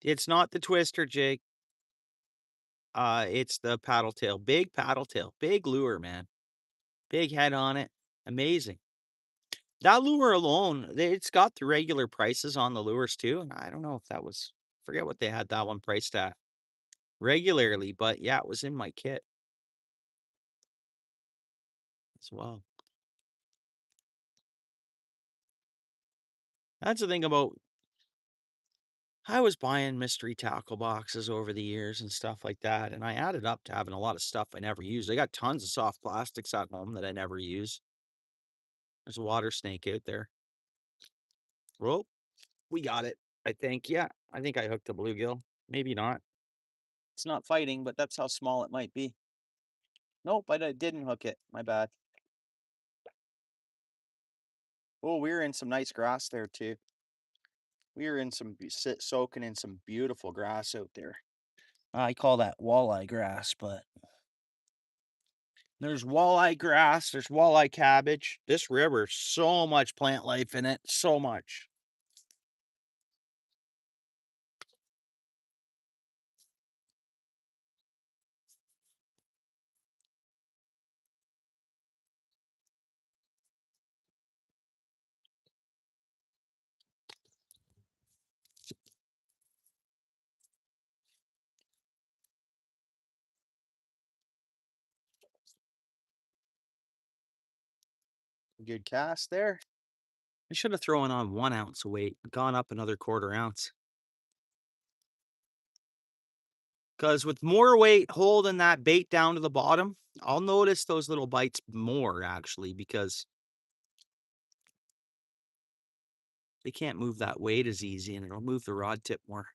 It's not the twister jig. It's the paddle tail. Big paddle tail. Big lure, man. Big head on it. Amazing. That lure alone, it's got the regular prices on the lures too. And I don't know if that was, forget what they had that one priced at regularly, but yeah, it was in my kit as well. That's the thing about, I was buying mystery tackle boxes over the years and stuff like that, and I added up to having a lot of stuff I never used. I got tons of soft plastics at home that I never use. There's a water snake out there. Well, we got it, I think. Yeah, I think I hooked a bluegill. Maybe not. It's not fighting, but that's how small it might be. Nope, didn't hook it. My bad. Oh, we were in some nice grass there too. We were in some soaking in some beautiful grass out there. I call that walleye grass, but there's walleye grass, there's walleye cabbage. This river, so much plant life in it, so much. Good cast there. I should have thrown on 1 ounce of weight, gone up another quarter ounce. Because with more weight holding that bait down to the bottom, I'll notice those little bites more actually because they can't move that weight as easy and it'll move the rod tip more.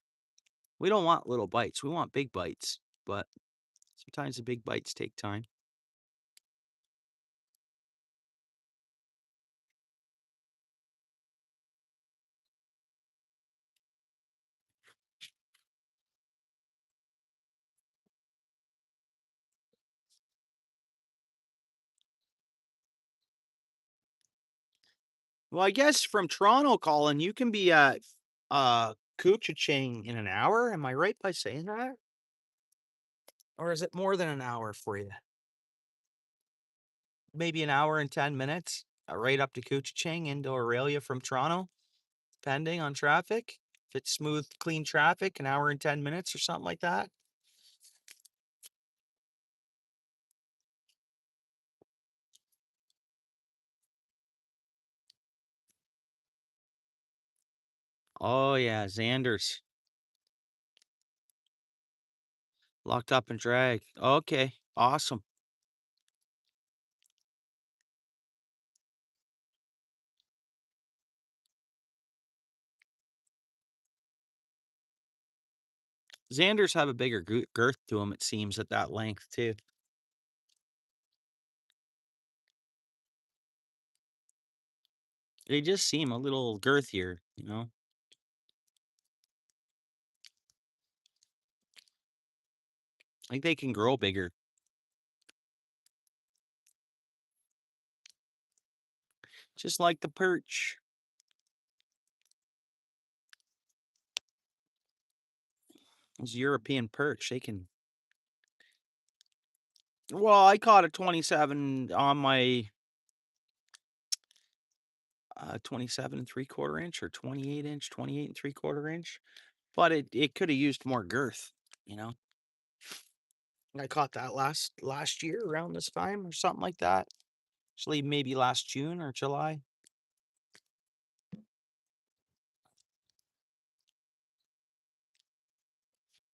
We don't want little bites, we want big bites, but sometimes the big bites take time. Well, I guess from Toronto, Colin, you can be at Couchiching in an hour. Am I right by saying that? Or is it more than an hour for you? Maybe an hour and 10 minutes, right up to Couchiching into Aurelia from Toronto, depending on traffic. If it's smooth, clean traffic, an hour and 10 minutes or something like that. Oh, yeah, Xander's locked up and dragged. Okay, awesome. Xanders have a bigger girth to them, it seems, at that length, too. They just seem a little girthier, you know? Like they can grow bigger. Just like the perch. Those European perch, they can. Well, I caught a 27 on my 27 and 3/4 inch or 28 inch, 28 and 3/4 inch. But it could have used more girth, you know. I caught that last year around this time or something like that. Actually, maybe last June or July.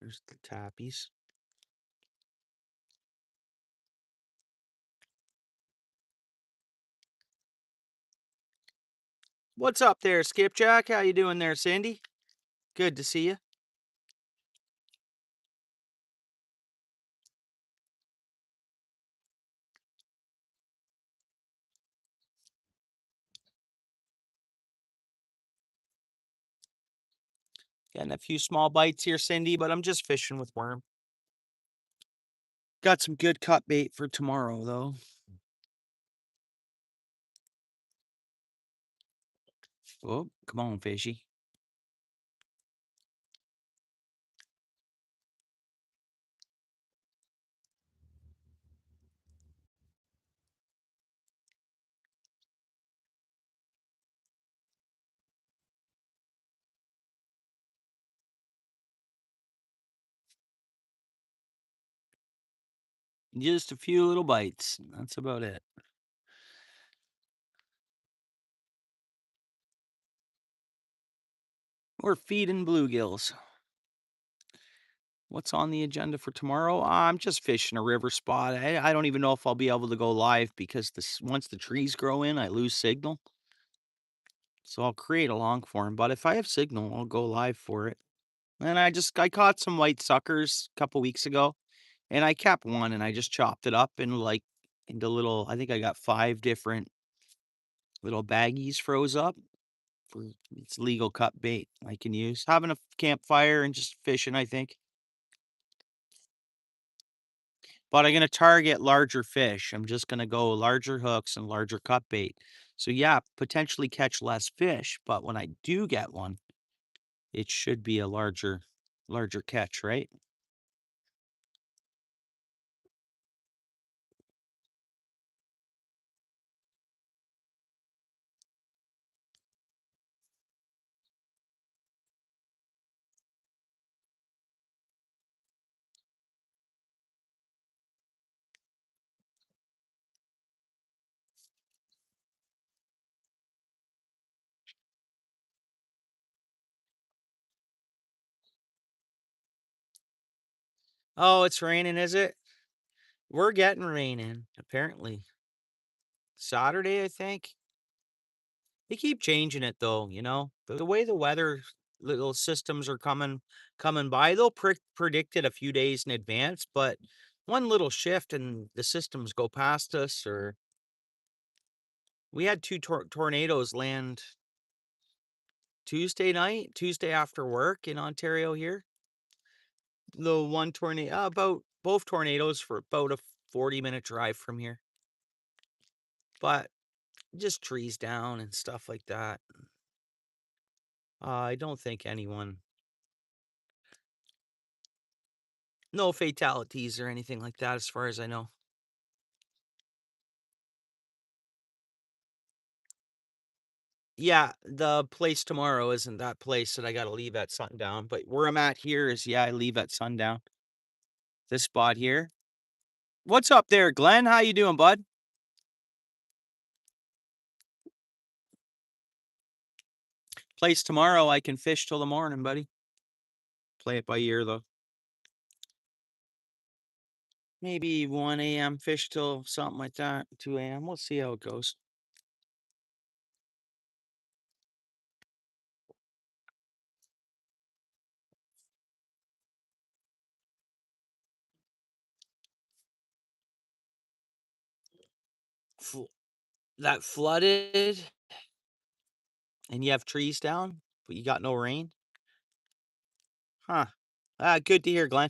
There's the tappies. What's up there, Skipjack? How you doing there, Cindy? Good to see you. Getting a few small bites here, Cindy, but I'm just fishing with worm. Got some good cut bait for tomorrow, though. Oh, come on, fishy. Just a few little bites. That's about it. We're feeding bluegills. What's on the agenda for tomorrow? I'm just fishing a river spot. I don't even know if I'll be able to go live because once the trees grow in, I lose signal. So I'll create a long form. But if I have signal, I'll go live for it. And I caught some white suckers a couple weeks ago, and I kept one and I just chopped it up and like into little. I think I got 5 different little baggies froze up for it's legal cut bait I can use. Having a campfire and just fishing, I think. But I'm gonna target larger fish. I'm just gonna go larger hooks and larger cut bait. So yeah, potentially catch less fish, but when I do get one, it should be a larger catch, right? Oh, it's raining, is it? We're getting rain in, apparently. Saturday, I think. They keep changing it though, you know. The way the weather little systems are coming by, they'll predict it a few days in advance, but one little shift and the systems go past us. Or we had two tornadoes land Tuesday night, Tuesday after work in Ontario here. The one tornado, about both tornadoes for about a 40-minute drive from here. But just trees down and stuff like that. I don't think anyone, no fatalities or anything like that, as far as I know. Yeah, the place tomorrow isn't that place that I gotta leave at sundown, but where I'm at here is, yeah, I leave at sundown. This spot here. What's up there, Glenn? How you doing, bud? Place tomorrow, I can fish till the morning, buddy. Play it by ear, though. Maybe 1 a.m. fish till something like that, 2 a.m. We'll see how it goes. That flooded and you have trees down, but you got no rain? Huh. Good to hear, Glenn.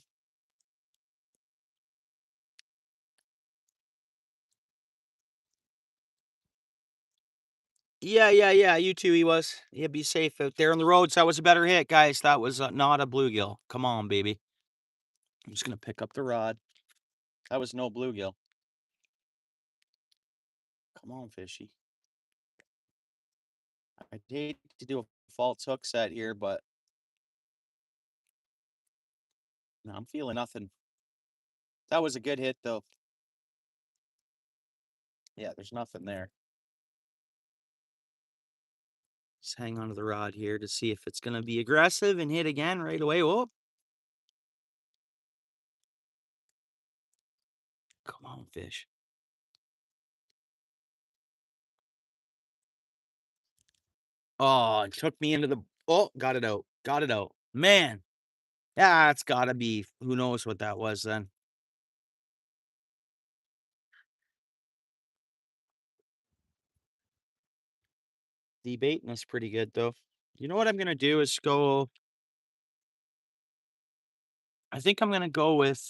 Yeah, yeah, yeah. You too. He was. Yeah, be safe out there on the roads. That was a better hit, guys. That was not a bluegill. Come on, baby. I'm just gonna pick up the rod. That was no bluegill. Come on, fishy. I'd hate to do a false hook set here, but no, I'm feeling nothing. That was a good hit, though. Yeah, there's nothing there. Just hang on to the rod here to see if it's going to be aggressive and hit again right away. Whoa. Come on, fish. Oh, it took me into the. Oh, got it out. Got it out. Man. Yeah, it's got to be. Who knows what that was then. The baiting is pretty good, though. You know what I'm going to do is go. I think I'm going to go with.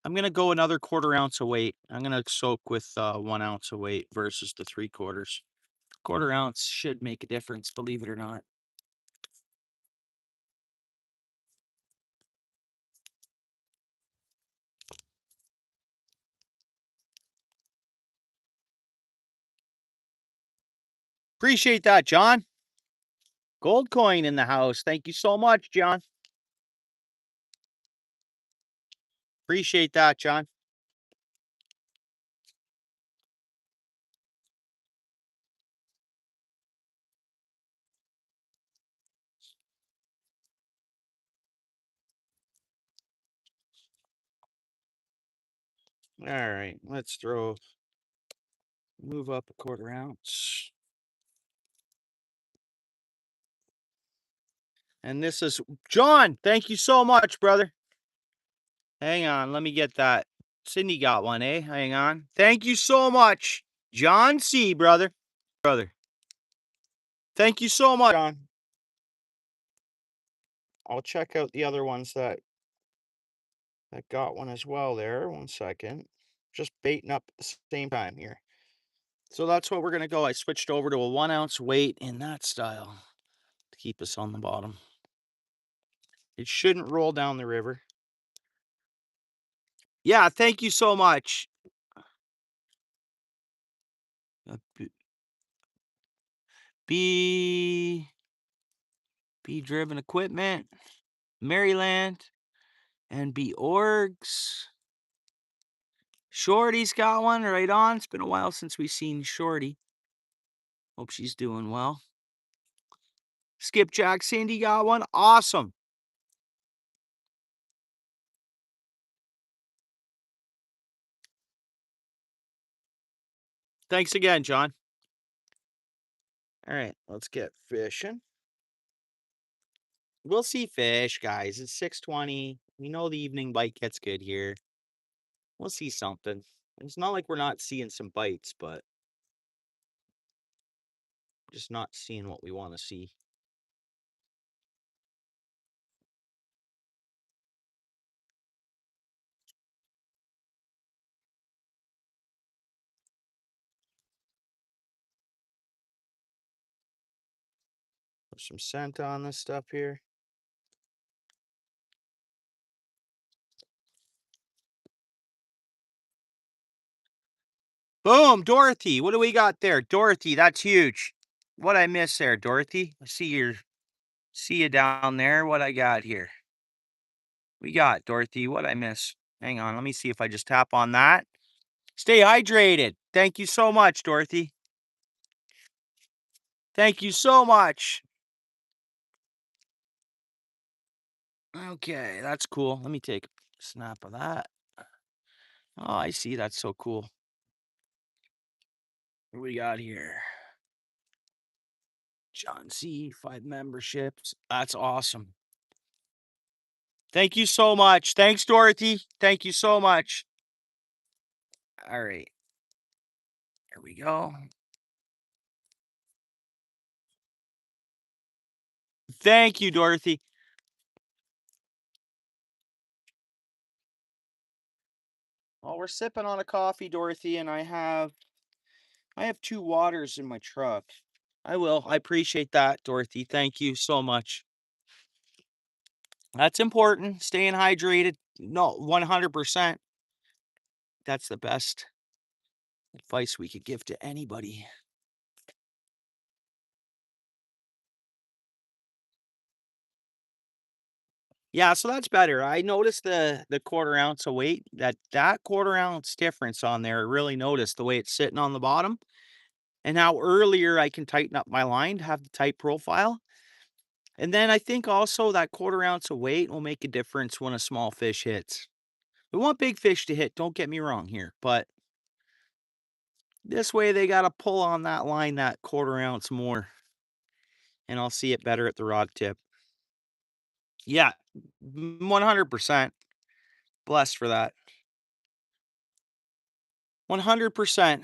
I'm going to go another 1/4 ounce of weight. I'm going to soak with 1 ounce of weight versus the 3/4. 1/4 ounce should make a difference, believe it or not. Appreciate that, John. Gold coin in the house. Thank you so much, John. Appreciate that, John. All right, let's move up a 1/4 ounce. And this is John. Thank you so much, brother. Hang on, let me get that. Cindy got one, eh? Hang on. Thank you so much, John C, brother. Thank you so much, John. I'll check out the other ones that got one as well there. 1 second. Just baiting up at the same time here. So that's what we're going to go. I switched over to a 1 ounce weight in that style to keep us on the bottom. It shouldn't roll down the river. Yeah, thank you so much. B driven equipment, Maryland, and B orgs. Shorty's got one right on. It's been a while since we've seen Shorty. Hope she's doing well. Skipjack Cindy got one. Awesome. Thanks again, John. All right, let's get fishing. We'll see fish, guys. It's 6:20. We know the evening bite gets good here. We'll see something. It's not like we're not seeing some bites, but just not seeing what we want to see. Put some scent on this stuff here. Boom, Dorothy. What do we got there? Dorothy, that's huge. What I miss there, Dorothy? I see you down there. What I got here? We got Dorothy. What I miss? Hang on, let me see if I just tap on that. Stay hydrated. Thank you so much, Dorothy. Thank you so much. Okay, that's cool. Let me take a snap of that. Oh, I see. That's so cool. What we got here? John C, 5 memberships. That's awesome. Thank you so much. Thanks, Dorothy. Thank you so much. All right. There we go. Thank you, Dorothy. Well, we're sipping on a coffee, Dorothy, and I have 2 waters in my truck. I will. I appreciate that, Dorothy. Thank you so much. That's important. Staying hydrated. No, 100%. That's the best. Advice we could give to anybody. Yeah, so that's better. I noticed the quarter ounce of weight, that quarter ounce difference on there. I really noticed the way it's sitting on the bottom and how earlier I can tighten up my line to have the tight profile. And then I think also that quarter ounce of weight will make a difference when a small fish hits. We want big fish to hit, don't get me wrong here, but this way they got to pull on that line that quarter ounce more, and I'll see it better at the rod tip. Yeah, 100%. Blessed for that. 100%.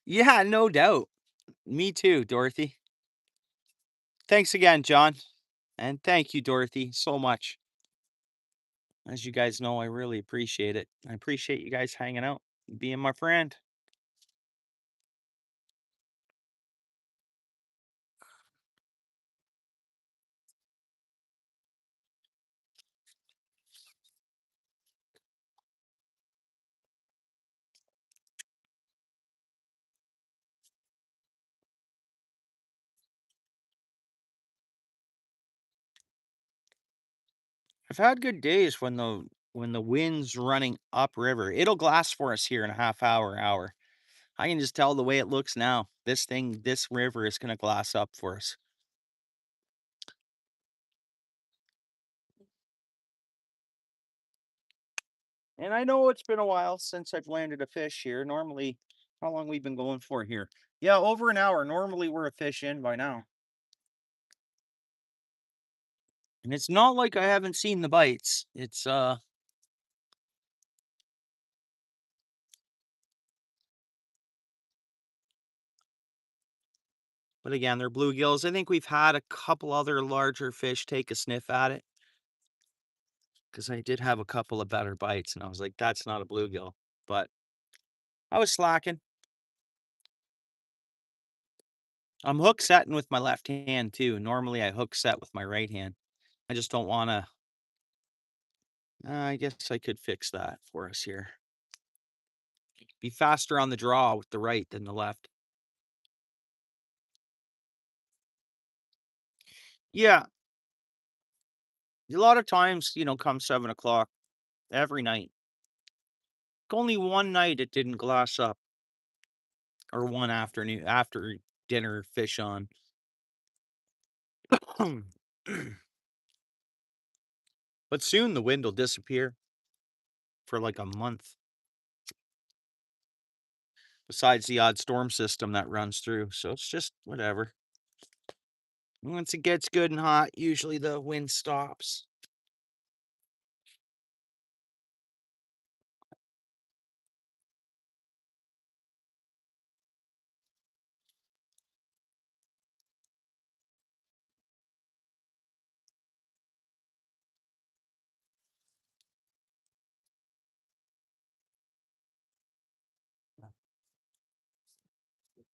Yeah, no doubt. Me too, Dorothy. Thanks again, John. And thank you, Dorothy, so much. As you guys know, I really appreciate it. I appreciate you guys hanging out, being my friend. I've had good days when the wind's running upriver. It'll glass for us here in a half hour. I can just tell the way it looks now. This river is gonna glass up for us. And I know it's been a while since I've landed a fish here. Normally, how long we've been going for here? Yeah, over an hour. Normally we're a fish in by now. And it's not like I haven't seen the bites. But again, they're bluegills. I think we've had a couple other larger fish take a sniff at it because I did have a couple of better bites, and I was like, that's not a bluegill. But I was slacking. I'm hook setting with my left hand too. Normally I hook set with my right hand. I just don't want to. I guess I could fix that for us here. Be faster on the draw with the right than the left. Yeah, a lot of times, come 7 o'clock every night. Only one night it didn't glass up, or one afternoon after dinner fish on. But soon the wind will disappear for like a month. Besides the odd storm system that runs through, so it's just whatever. Once it gets good and hot, usually the wind stops.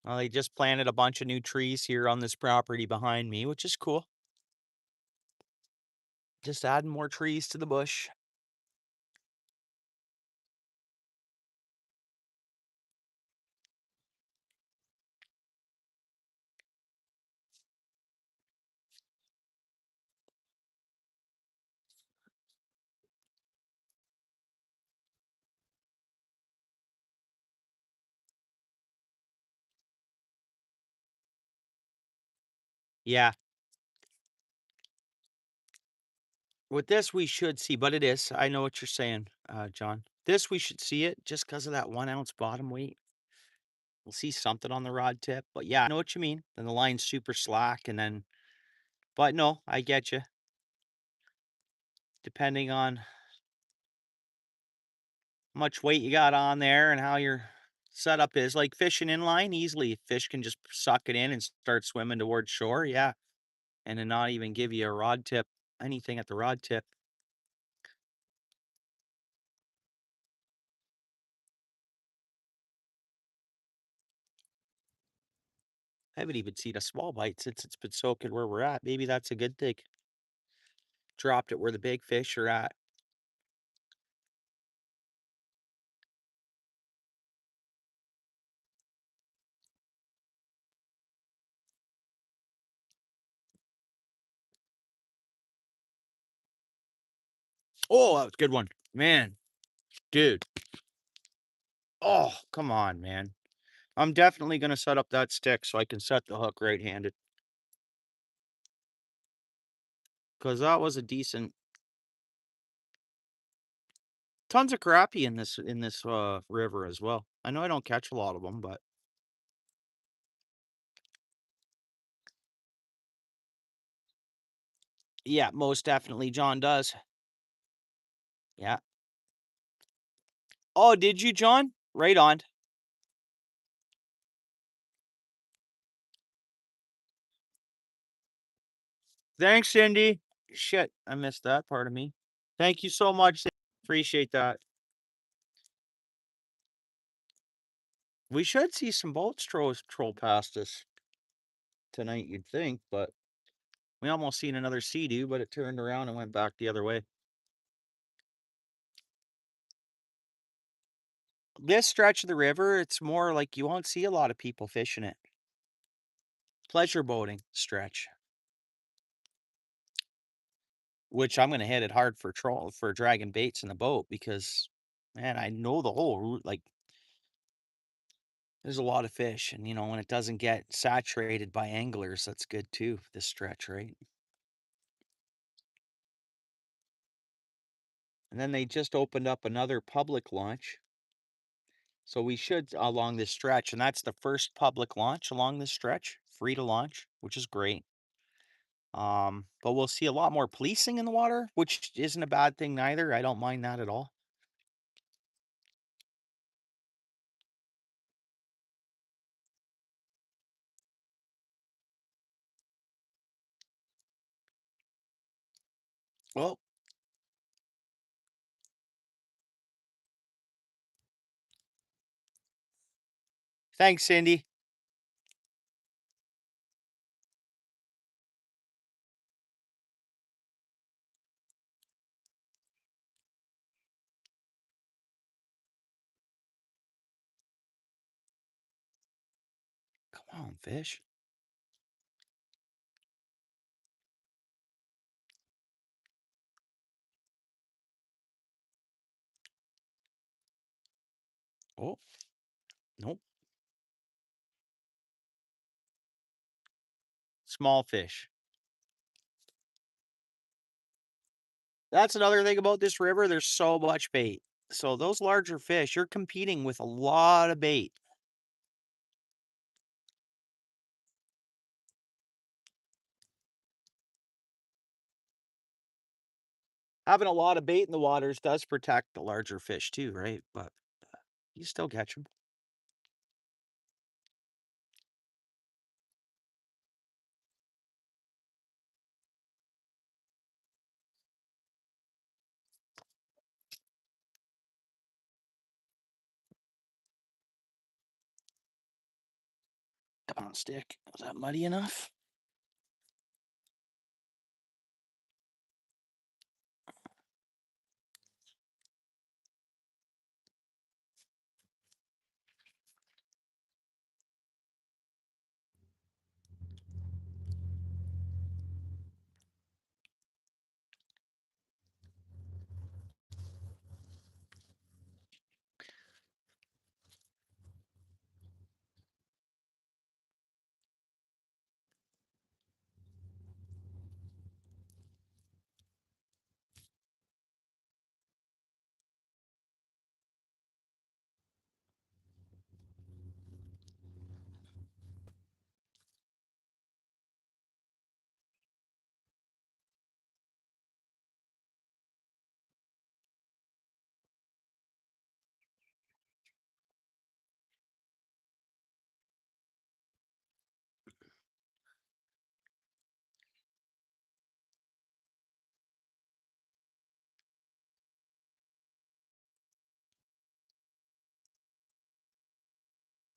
Well, they just planted a bunch of new trees here on this property behind me, which is cool. Just adding more trees to the bush. Yeah. With this, we should see, but it is. I know what you're saying, John. This, we should see it just because of that 1 ounce bottom weight. We'll see something on the rod tip, but yeah, I know what you mean. Then the line's super slack, and then, but no, I get you. Depending on how much weight you got on there and how your setup is, like fishing inline, easily fish can just suck it in and start swimming towards shore. Yeah, and then not even give you a rod tip, anything at the rod tip. I haven't even seen a small bite since it's been soaking where we're at. Maybe that's a good thing. Dropped it where the big fish are at. Oh, that was a good one. Man, dude. Oh, come on, man. I'm definitely gonna set up that stick so I can set the hook right-handed, cause that was a decent tons of crappie in this river as well. I know I don't catch a lot of them, but yeah, most definitely John does. Yeah. Oh, did you, John? Right on. Thanks, Cindy. Shit, I missed that part of me. Thank you so much. Appreciate that. We should see some boats troll past us tonight, you'd think, but we almost seen another sea-doo, but it turned around and went back the other way. This stretch of the river, it's more like you won't see a lot of people fishing it. Pleasure boating stretch, which I'm gonna hit it hard for dragging baits in the boat because, man, I know the whole route. Like, there's a lot of fish, and when it doesn't get saturated by anglers, that's good too. This stretch, right? And then they just opened up another public launch, so we should along this stretch, and that's the first public launch along this stretch, free to launch, which is great. But we'll see a lot more policing in the water, which isn't a bad thing neither. I don't mind that at all. Well, thanks, Cindy. Come on, fish. Oh, nope. Small fish. That's another thing about this river. There's so much bait. So those larger fish, you're competing with a lot of bait. Having a lot of bait in the waters does protect the larger fish too, right? But you still catch them. Come on, stick. Was that muddy enough?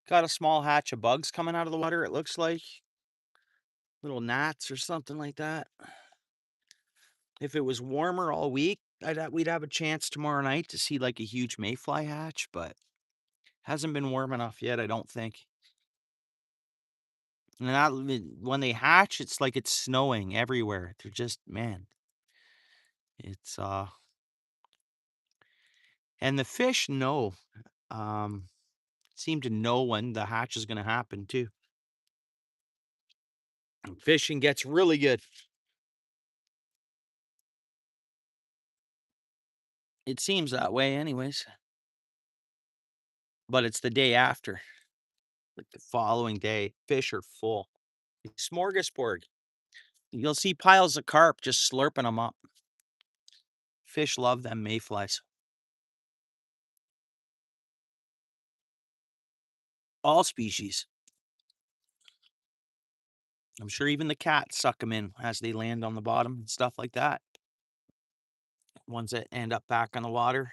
Got a small hatch of bugs coming out of the water, it looks like. Little gnats or something like that. If it was warmer all week, we'd have a chance tomorrow night to see like a huge mayfly hatch, but hasn't been warm enough yet, I don't think. And when they hatch, it's like it's snowing everywhere. They're just, man, it's And the fish know, um, seem to know when the hatch is gonna happen too. And fishing gets really good. It seems that way anyways, but it's the day after, like the following day, fish are full. Smorgasbord. You'll see piles of carp just slurping them up. Fish love them mayflies. All species. I'm sure even the cats suck them in as they land on the bottom and stuff like that. Ones that end up back on the water.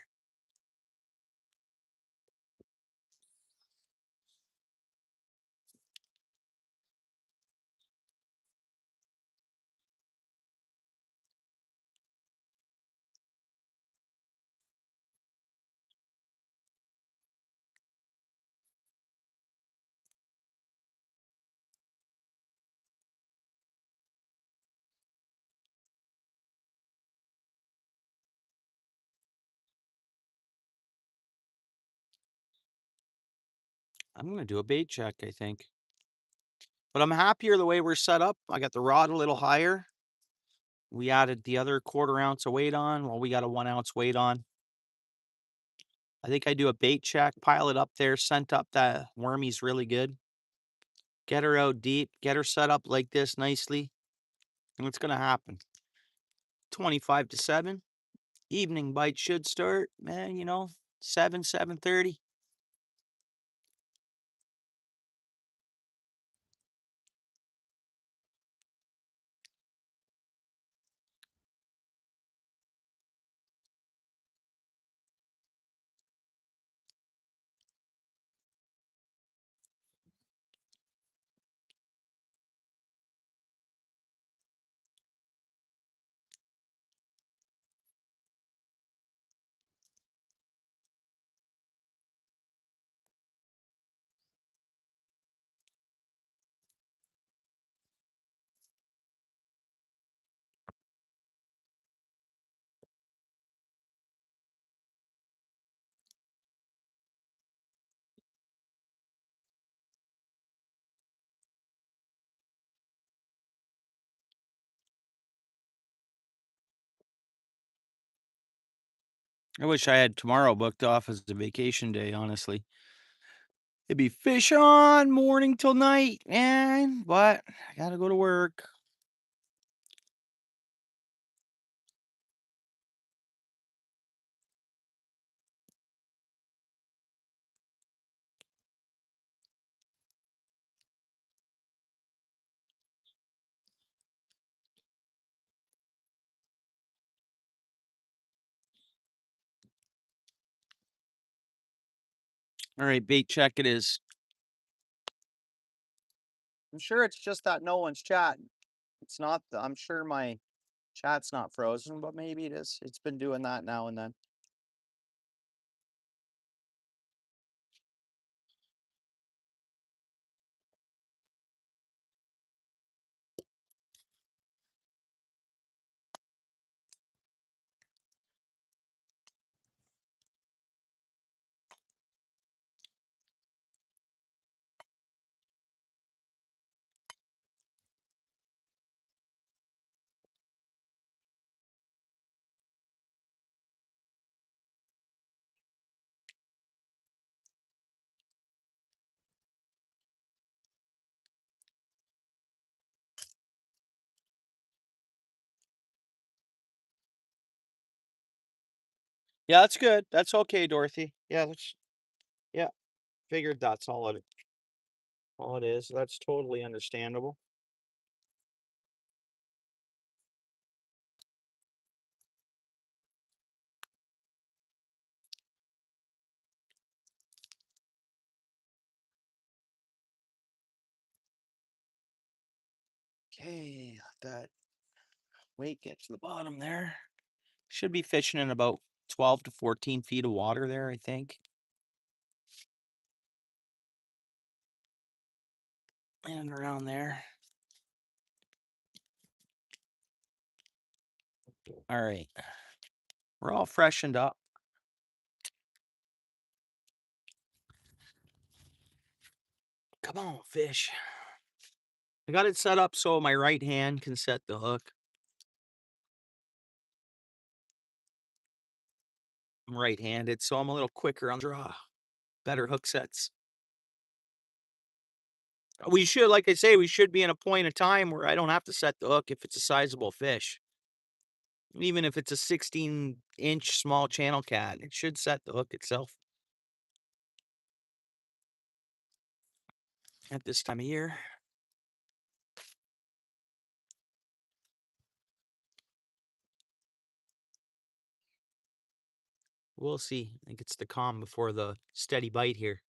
I'm gonna do a bait check, I think. But I'm happier the way we're set up. I got the rod a little higher. We added the other quarter ounce of weight on. Well, we got a 1 ounce weight on. I think I do a bait check, pile it up there, scent up that wormies really good. Get her out deep, get her set up like this nicely. And what's gonna happen? 25 to 7. Evening bite should start, man, 7, 7:30. I wish I had tomorrow booked off as a vacation day, honestly. It'd be fish on morning till night, man. But I gotta go to work. All right, bait check it is. I'm sure it's just that no one's chatting. It's not I'm sure my chat's not frozen, but maybe it is. It's been doing that now and then. Yeah, that's good. That's okay, Dorothy. Yeah, yeah. Figured that's all it is. That's totally understandable. Okay, let that weight get to the bottom there. Should be fishing in about 12 to 14 feet of water there, I think. And around there. All right. We're all freshened up. Come on, fish. I got it set up so my right hand can set the hook. I'm right-handed, so I'm a little quicker on draw. Better hook sets. We should, like I say, we should be in a point of time where I don't have to set the hook if it's a sizable fish. Even if it's a 16-inch small channel cat, it should set the hook itself. At this time of year. We'll see. I think it's the calm before the steady bite here.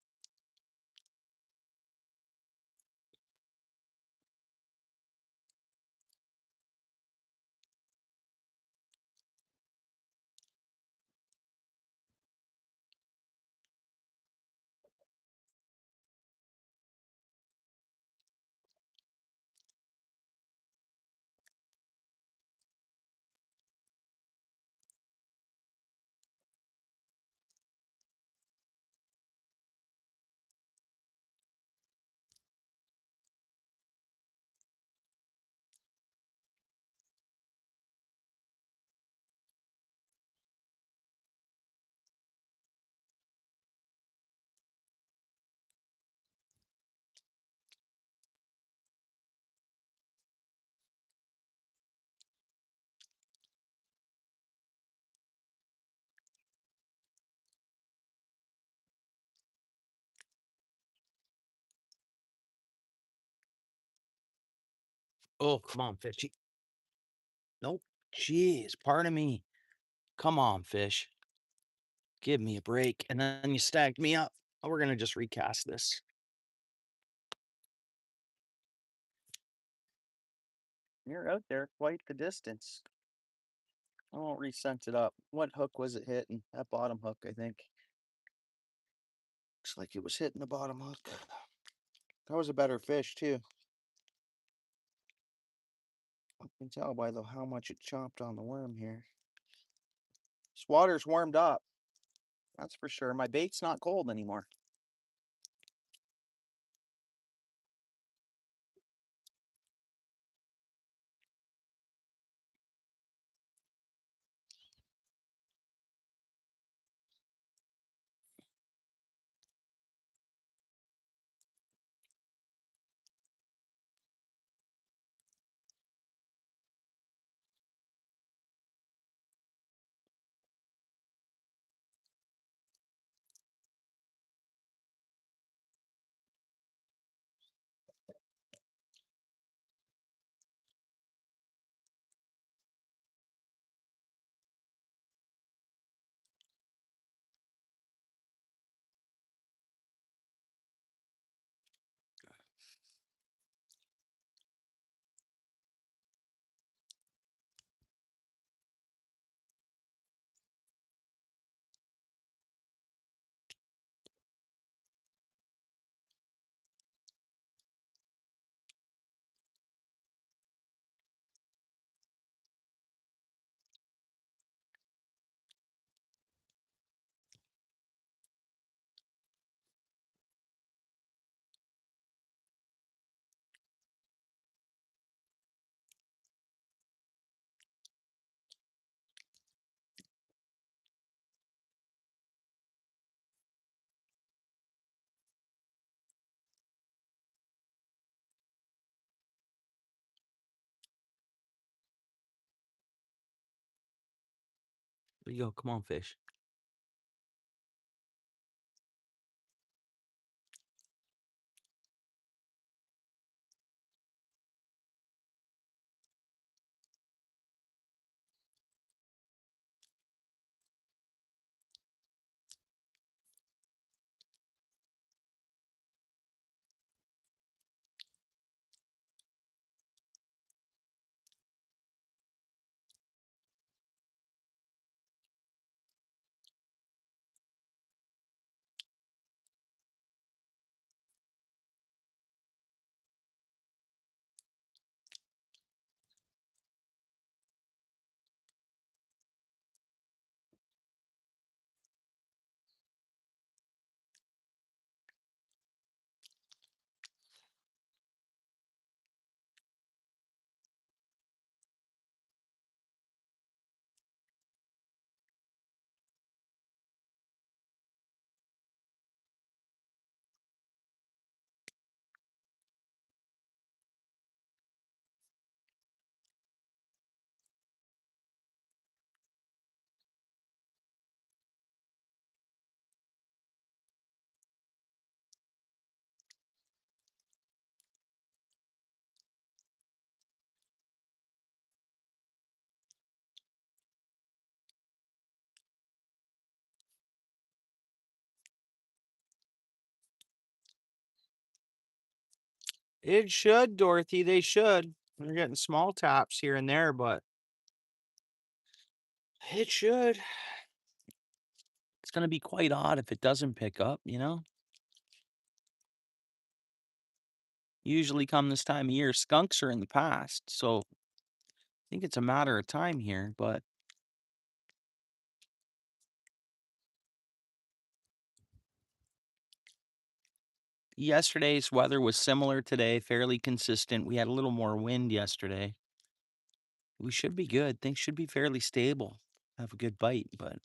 Oh, come on, fishy. Nope. Jeez, pardon me. Come on, fish. Give me a break. And then you stacked me up. Oh, we're going to just recast this. You're out there quite the distance. I won't resense it up. What hook was it hitting? That bottom hook, I think. Looks like it was hitting the bottom hook. That was a better fish, too. I can tell by how much it chomped on the worm here. This water's warmed up. That's for sure. My bait's not cold anymore. There you go. Come on, fish. It should, Dorothy, they should. They're getting small taps here and there, but it should. It's gonna be quite odd if it doesn't pick up, you know? Usually come this time of year, skunks are in the past, so I think it's a matter of time here, but yesterday's weather was similar today, fairly consistent. We had a little more wind yesterday. We should be good. Things should be fairly stable. Have a good bite, but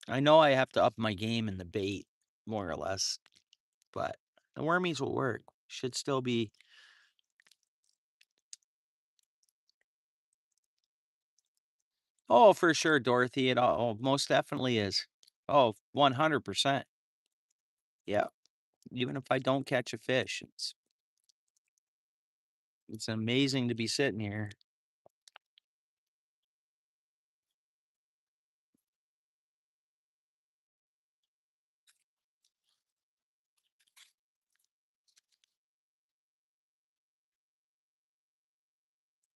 I know I have to up my game in the bait, more or less, but the wormies will work. Should still be. Oh, for sure, Dorothy. It all most definitely is. Oh, 100%. Yeah. Even if I don't catch a fish, it's amazing to be sitting here.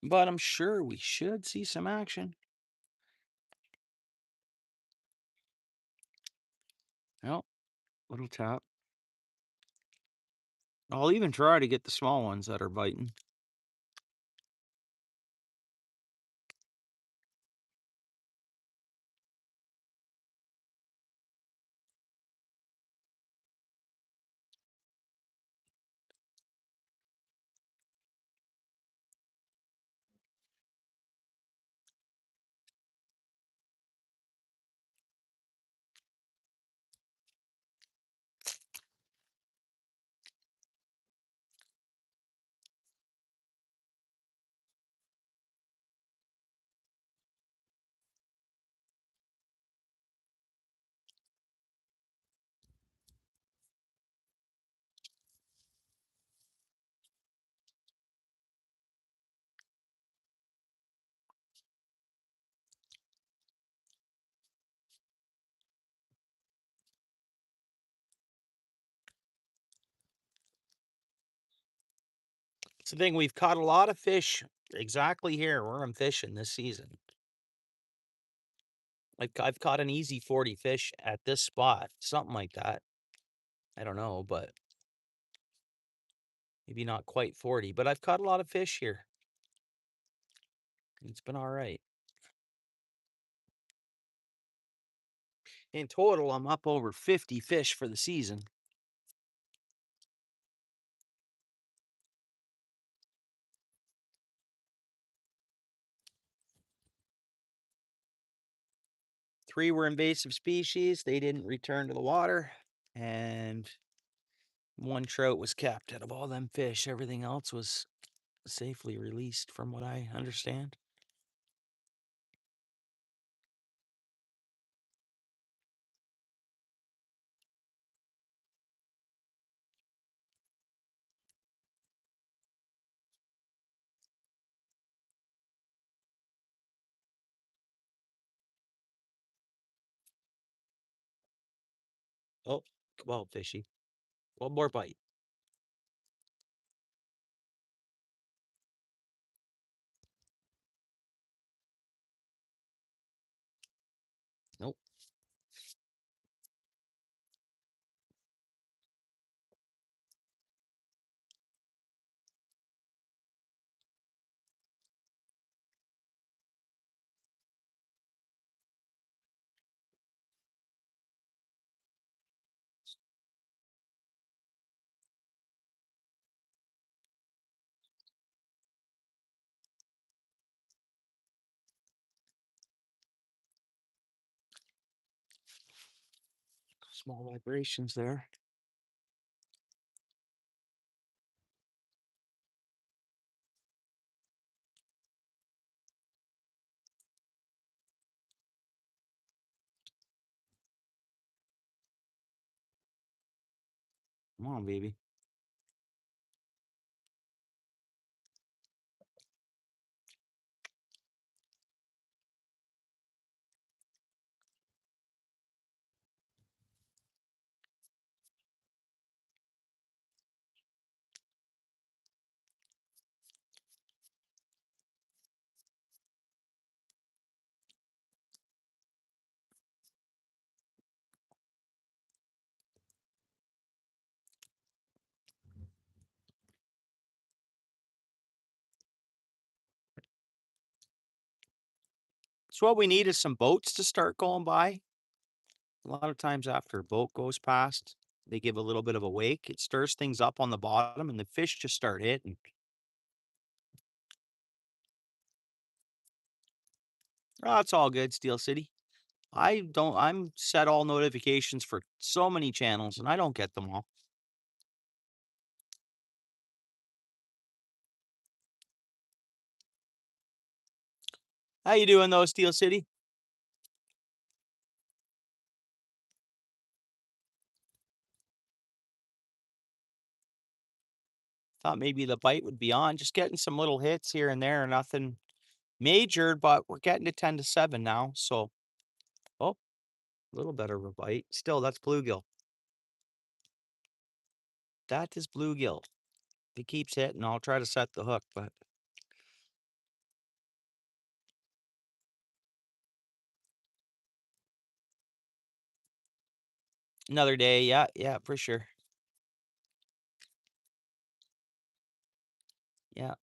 But I'm sure we should see some action. Oh, little tap. I'll even try to get the small ones that are biting. It's the thing, we've caught a lot of fish exactly here where I'm fishing this season. Like I've caught an easy 40 fish at this spot, something like that. I don't know, but maybe not quite 40, but I've caught a lot of fish here. It's been all right. In total, I'm up over 50 fish for the season. Three were invasive species. They didn't return to the water. And one trout was kept out of all them fish. Everything else was safely released, from what I understand. Oh, come on, fishy. One more bite. Nope. Small vibrations there. Come on, baby. So what we need is some boats to start going by. A lot of times after a boat goes past, they give a little bit of a wake. It stirs things up on the bottom and the fish just start hitting. Oh, it's all good, Steel City. I'm set all notifications for so many channels and I don't get them all. How you doing though, Steel City? Thought maybe the bite would be on. Just getting some little hits here and there, nothing major, but we're getting to 10 to 7 now. So, oh, a little better of a bite. Still, that's bluegill. That is bluegill. If he keeps hitting, I'll try to set the hook, but another day. Yeah, yeah, for sure. Yeah,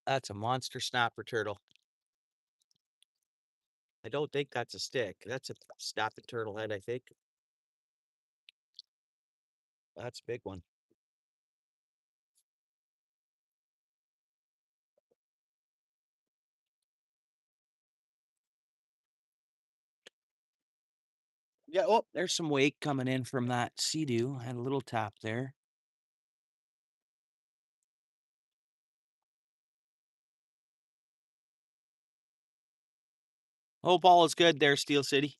that's a monster snapper turtle. I don't think that's a stick. That's a snapping turtle head, I think. That's a big one. Yeah, oh, there's some wake coming in from that sea-doo. Had a little tap there. Hope all is good there, Steel City.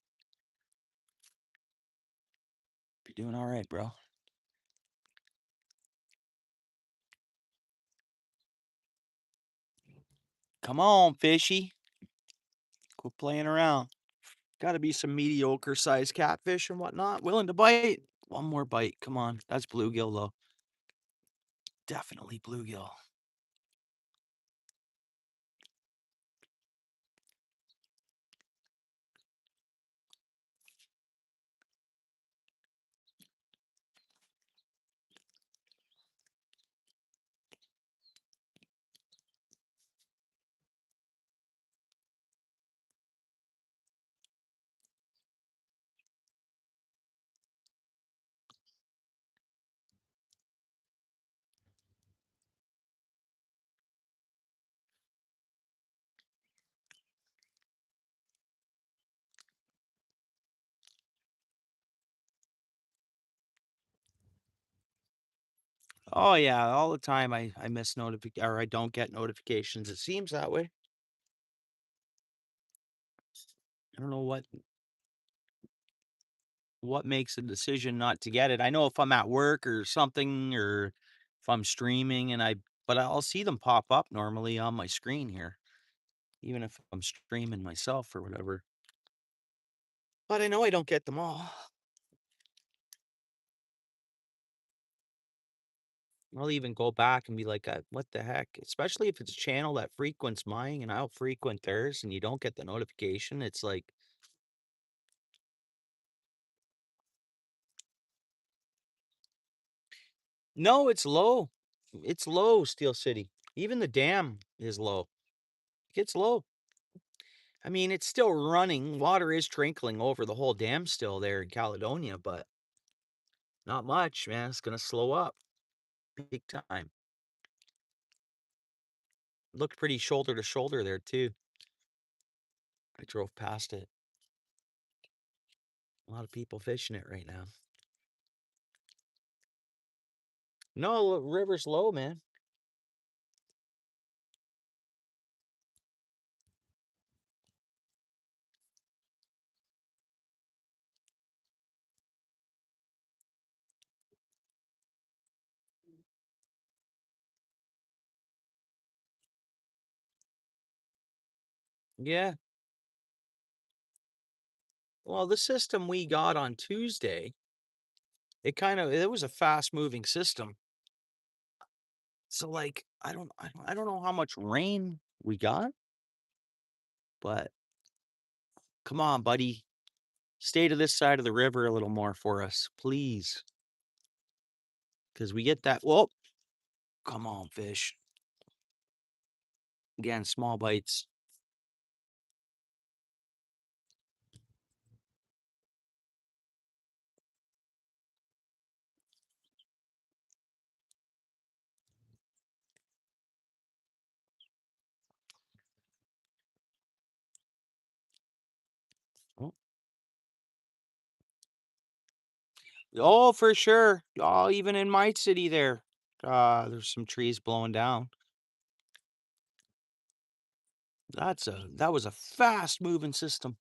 You're doing all right, bro. Come on, fishy. Quit playing around. Gotta be some mediocre sized catfish and whatnot. Willing to bite. One more bite. Come on. That's bluegill, though. Definitely bluegill. Oh yeah, all the time I miss notific or I don't get notifications. It seems that way. I don't know what makes a decision not to get it. I know if I'm at work or something or if I'm streaming and but I'll see them pop up normally on my screen here, even if I'm streaming myself or whatever. But I know I don't get them all. I'll even go back and be like, "What the heck?" Especially if it's a channel that frequents mine and I'll frequent theirs and you don't get the notification. It's like, no, it's low. It's low, Steel City. Even the dam is low. It's low. I mean, it's still running. Water is trickling over the whole dam still there in Caledonia, but not much, man. It's gonna slow up big time. Looked pretty shoulder to shoulder there too. I drove past it. A lot of people fishing it right now. No, river's low, man. Yeah. Well, the system we got on Tuesday, it was a fast moving system. So like I don't know how much rain we got, but Come on, buddy. Stay to this side of the river a little more for us, please. Because we get that. Whoa. Come on, fish. Again, small bites. Oh, oh, for sure. Oh, even in my city there. There's some trees blowing down. That was a fast moving system.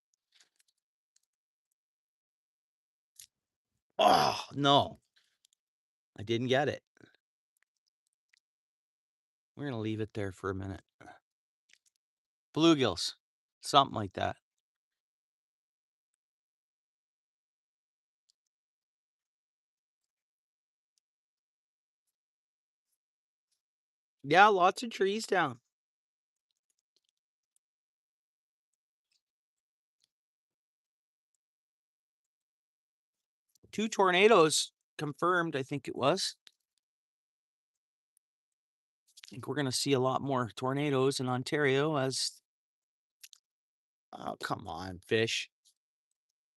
Oh, no. I didn't get it. We're gonna leave it there for a minute. Bluegills. Something like that. Yeah, lots of trees down. Two tornadoes confirmed, I think it was. I think we're gonna see a lot more tornadoes in Ontario as oh, come on, fish.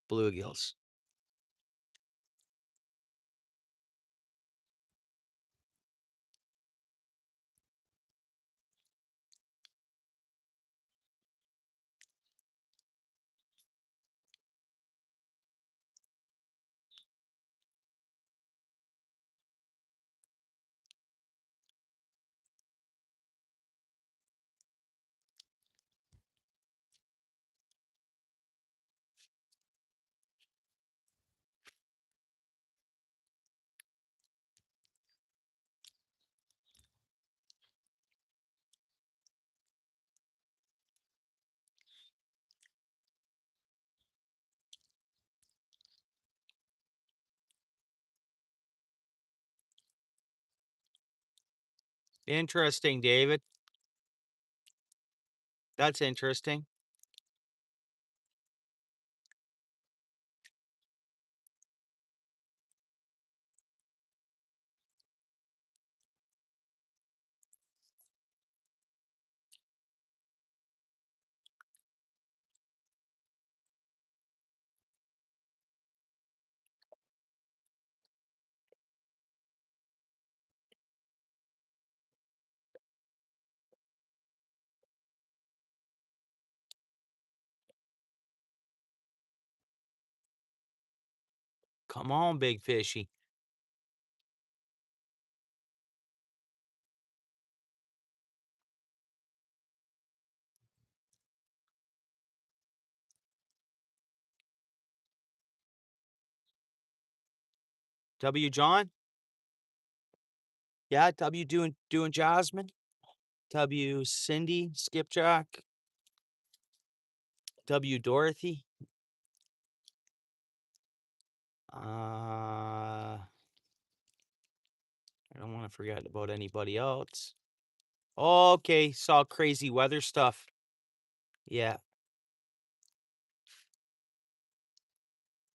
Bluegills. Interesting, David. That's interesting. Come on, big fishy. W John? Yeah, W doing Jasmine. W Cindy, Skipjack. W Dorothy. I don't want to forget about anybody else. Okay, saw crazy weather stuff. Yeah.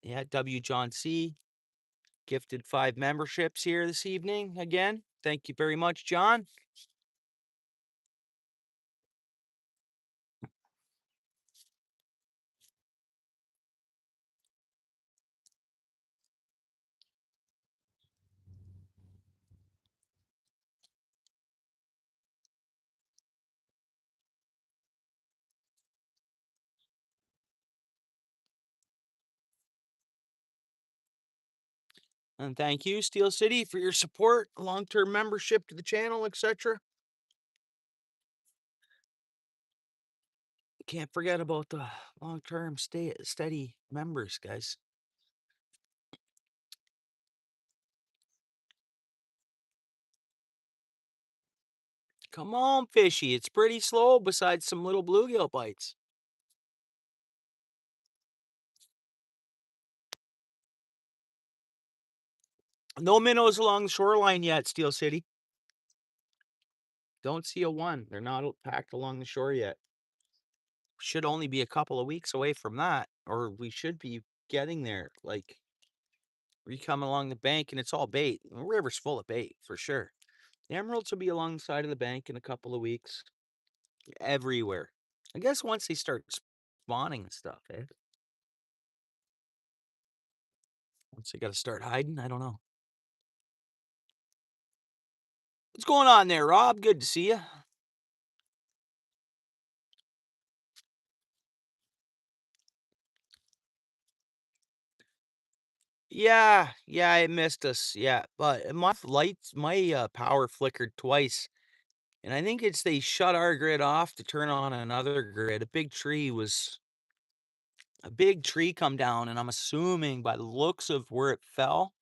Yeah, W John C. Gifted 5 memberships here this evening again. Thank you very much, John. And thank you, Steel City, for your support, long-term membership to the channel, etc. Can't forget about the long-term steady members, guys. Come on, fishy. It's pretty slow besides some little bluegill bites. No minnows along the shoreline yet, Steel City. Don't see a one. They're not packed along the shore yet. should only be a couple of weeks away from that, or we should be getting there. Like, we come along the bank and it's all bait. The river's full of bait for sure. The emeralds will be along the side of the bank in a couple of weeks, everywhere. I guess once they start spawning and stuff, eh? Once they got to start hiding, I don't know. What's going on there, Rob? Good to see you. Yeah, it missed us. Yeah, but my power flickered twice, and I think it's they shut our grid off to turn on another grid. A big tree come down, and I'm assuming by the looks of where it fell,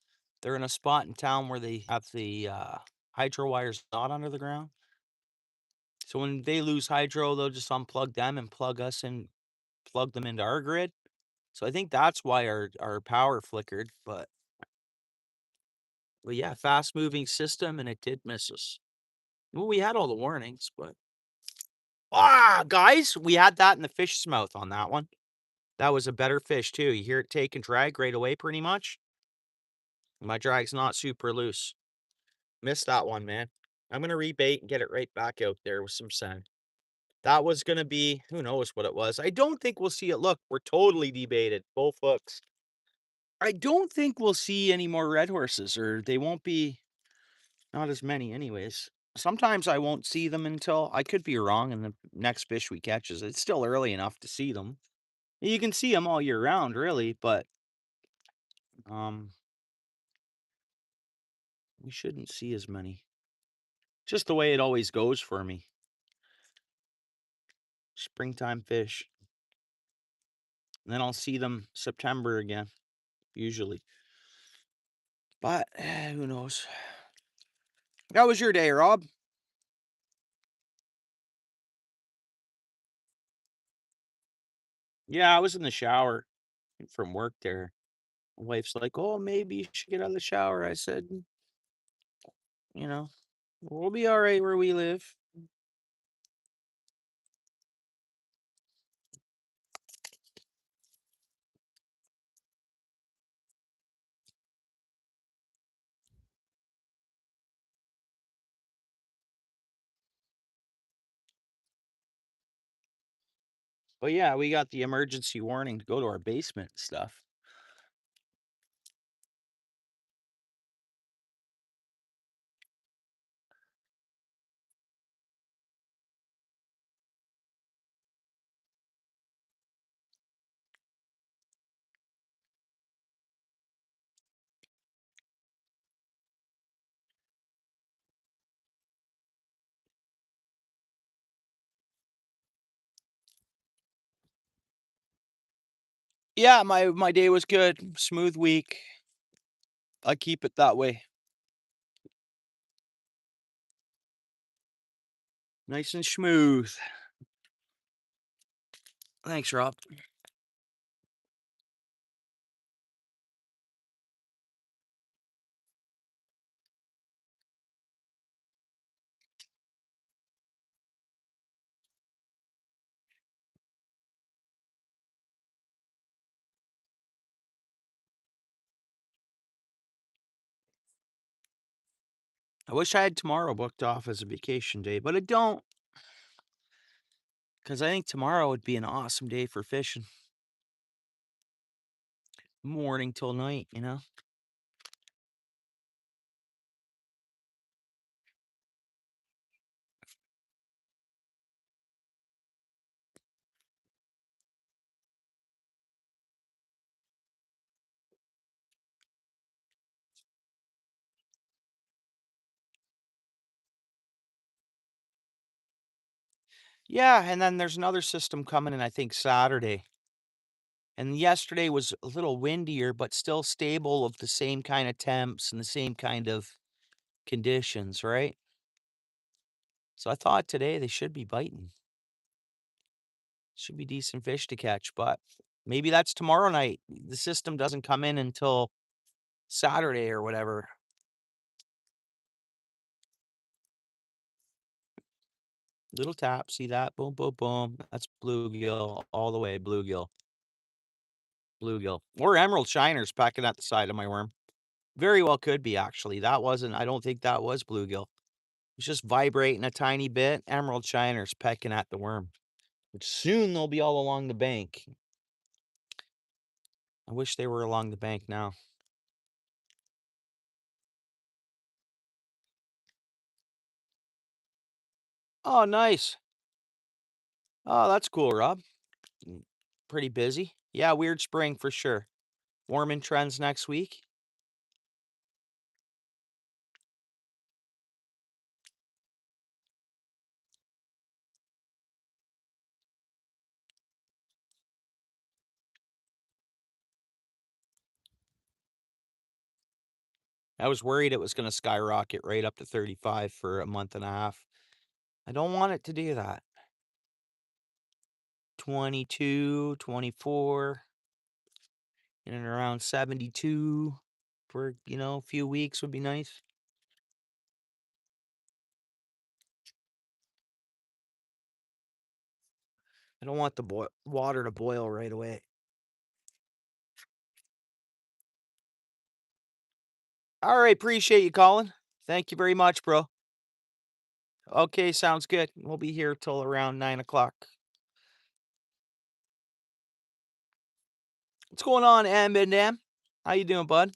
they're in a spot in town where they have the hydro wires not under the ground. So when they lose hydro, they'll just unplug them and plug us in, plug them into our grid. So I think that's why our power flickered. But yeah, fast moving system, and it did miss us. Well, we had all the warnings, but guys, we had that in the fish's mouth on that one. That was a better fish too. You hear it take and drag right away, pretty much. My drag's not super loose. Missed that one, man. I'm gonna rebait and get it right back out there with some sand. That was gonna be who knows what it was. I don't think we'll see it. Look, we're totally debated. Both hooks. I don't think we'll see any more red horses, or they won't be not as many anyways. Sometimes I won't see them until I could be wrong, and the next fish we catch is it's still early enough to see them. You can see them all year round, really, but um, we shouldn't see as many. Just the way it always goes for me. Springtime fish. And then I'll see them September again, usually. But who knows? How was your day, Rob? Yeah, I was in the shower from work there. My wife's like, "Oh, maybe you should get out of the shower." I said, "You know, we'll be all right where we live." But yeah, we got the emergency warning to go to our basement and stuff. Yeah, my day was good. Smooth week. I keep it that way. Nice and smooth. Thanks, Rob. I wish I had tomorrow booked off as a vacation day, but I don't, because I think tomorrow would be an awesome day for fishing. Morning till night, you know? Yeah, and then there's another system coming in, I think, Saturday. And yesterday was a little windier, but still stable of the same kind of temps and the same kind of conditions, right? So I thought today they should be biting. Should be decent fish to catch, but maybe that's tomorrow night. The system doesn't come in until Saturday or whatever. Little tap, see that? Boom, boom, boom. That's bluegill all the way, bluegill, bluegill. Or emerald shiners pecking at the side of my worm. Very well could be, actually. That wasn't, I don't think that was bluegill. It's just vibrating a tiny bit. Emerald shiners pecking at the worm. Which soon they'll be all along the bank. I wish they were along the bank now. Oh, nice. Oh, that's cool, Rob. Pretty busy. Yeah, weird spring for sure. Warming trends next week. I was worried it was going to skyrocket right up to 35 for a month and a half. I don't want it to do that. 22, 24, in and around 72 for, a few weeks would be nice. I don't want the water to boil right away. All right, appreciate you calling. Thank you very much, bro. Okay, sounds good. We'll be here till around 9 o'clock. What's going on, Eminem? How you doing, bud?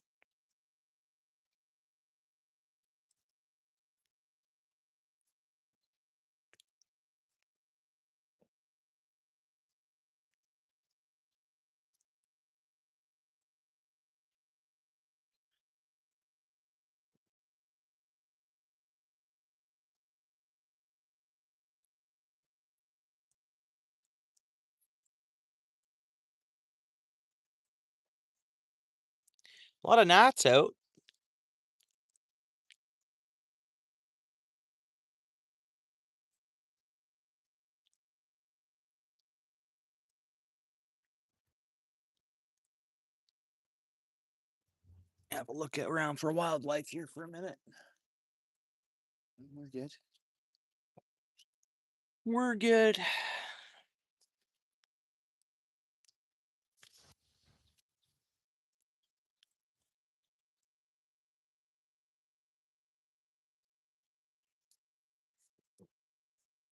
A lot of gnats out. Have a look around for wildlife here for a minute. We're good. We're good.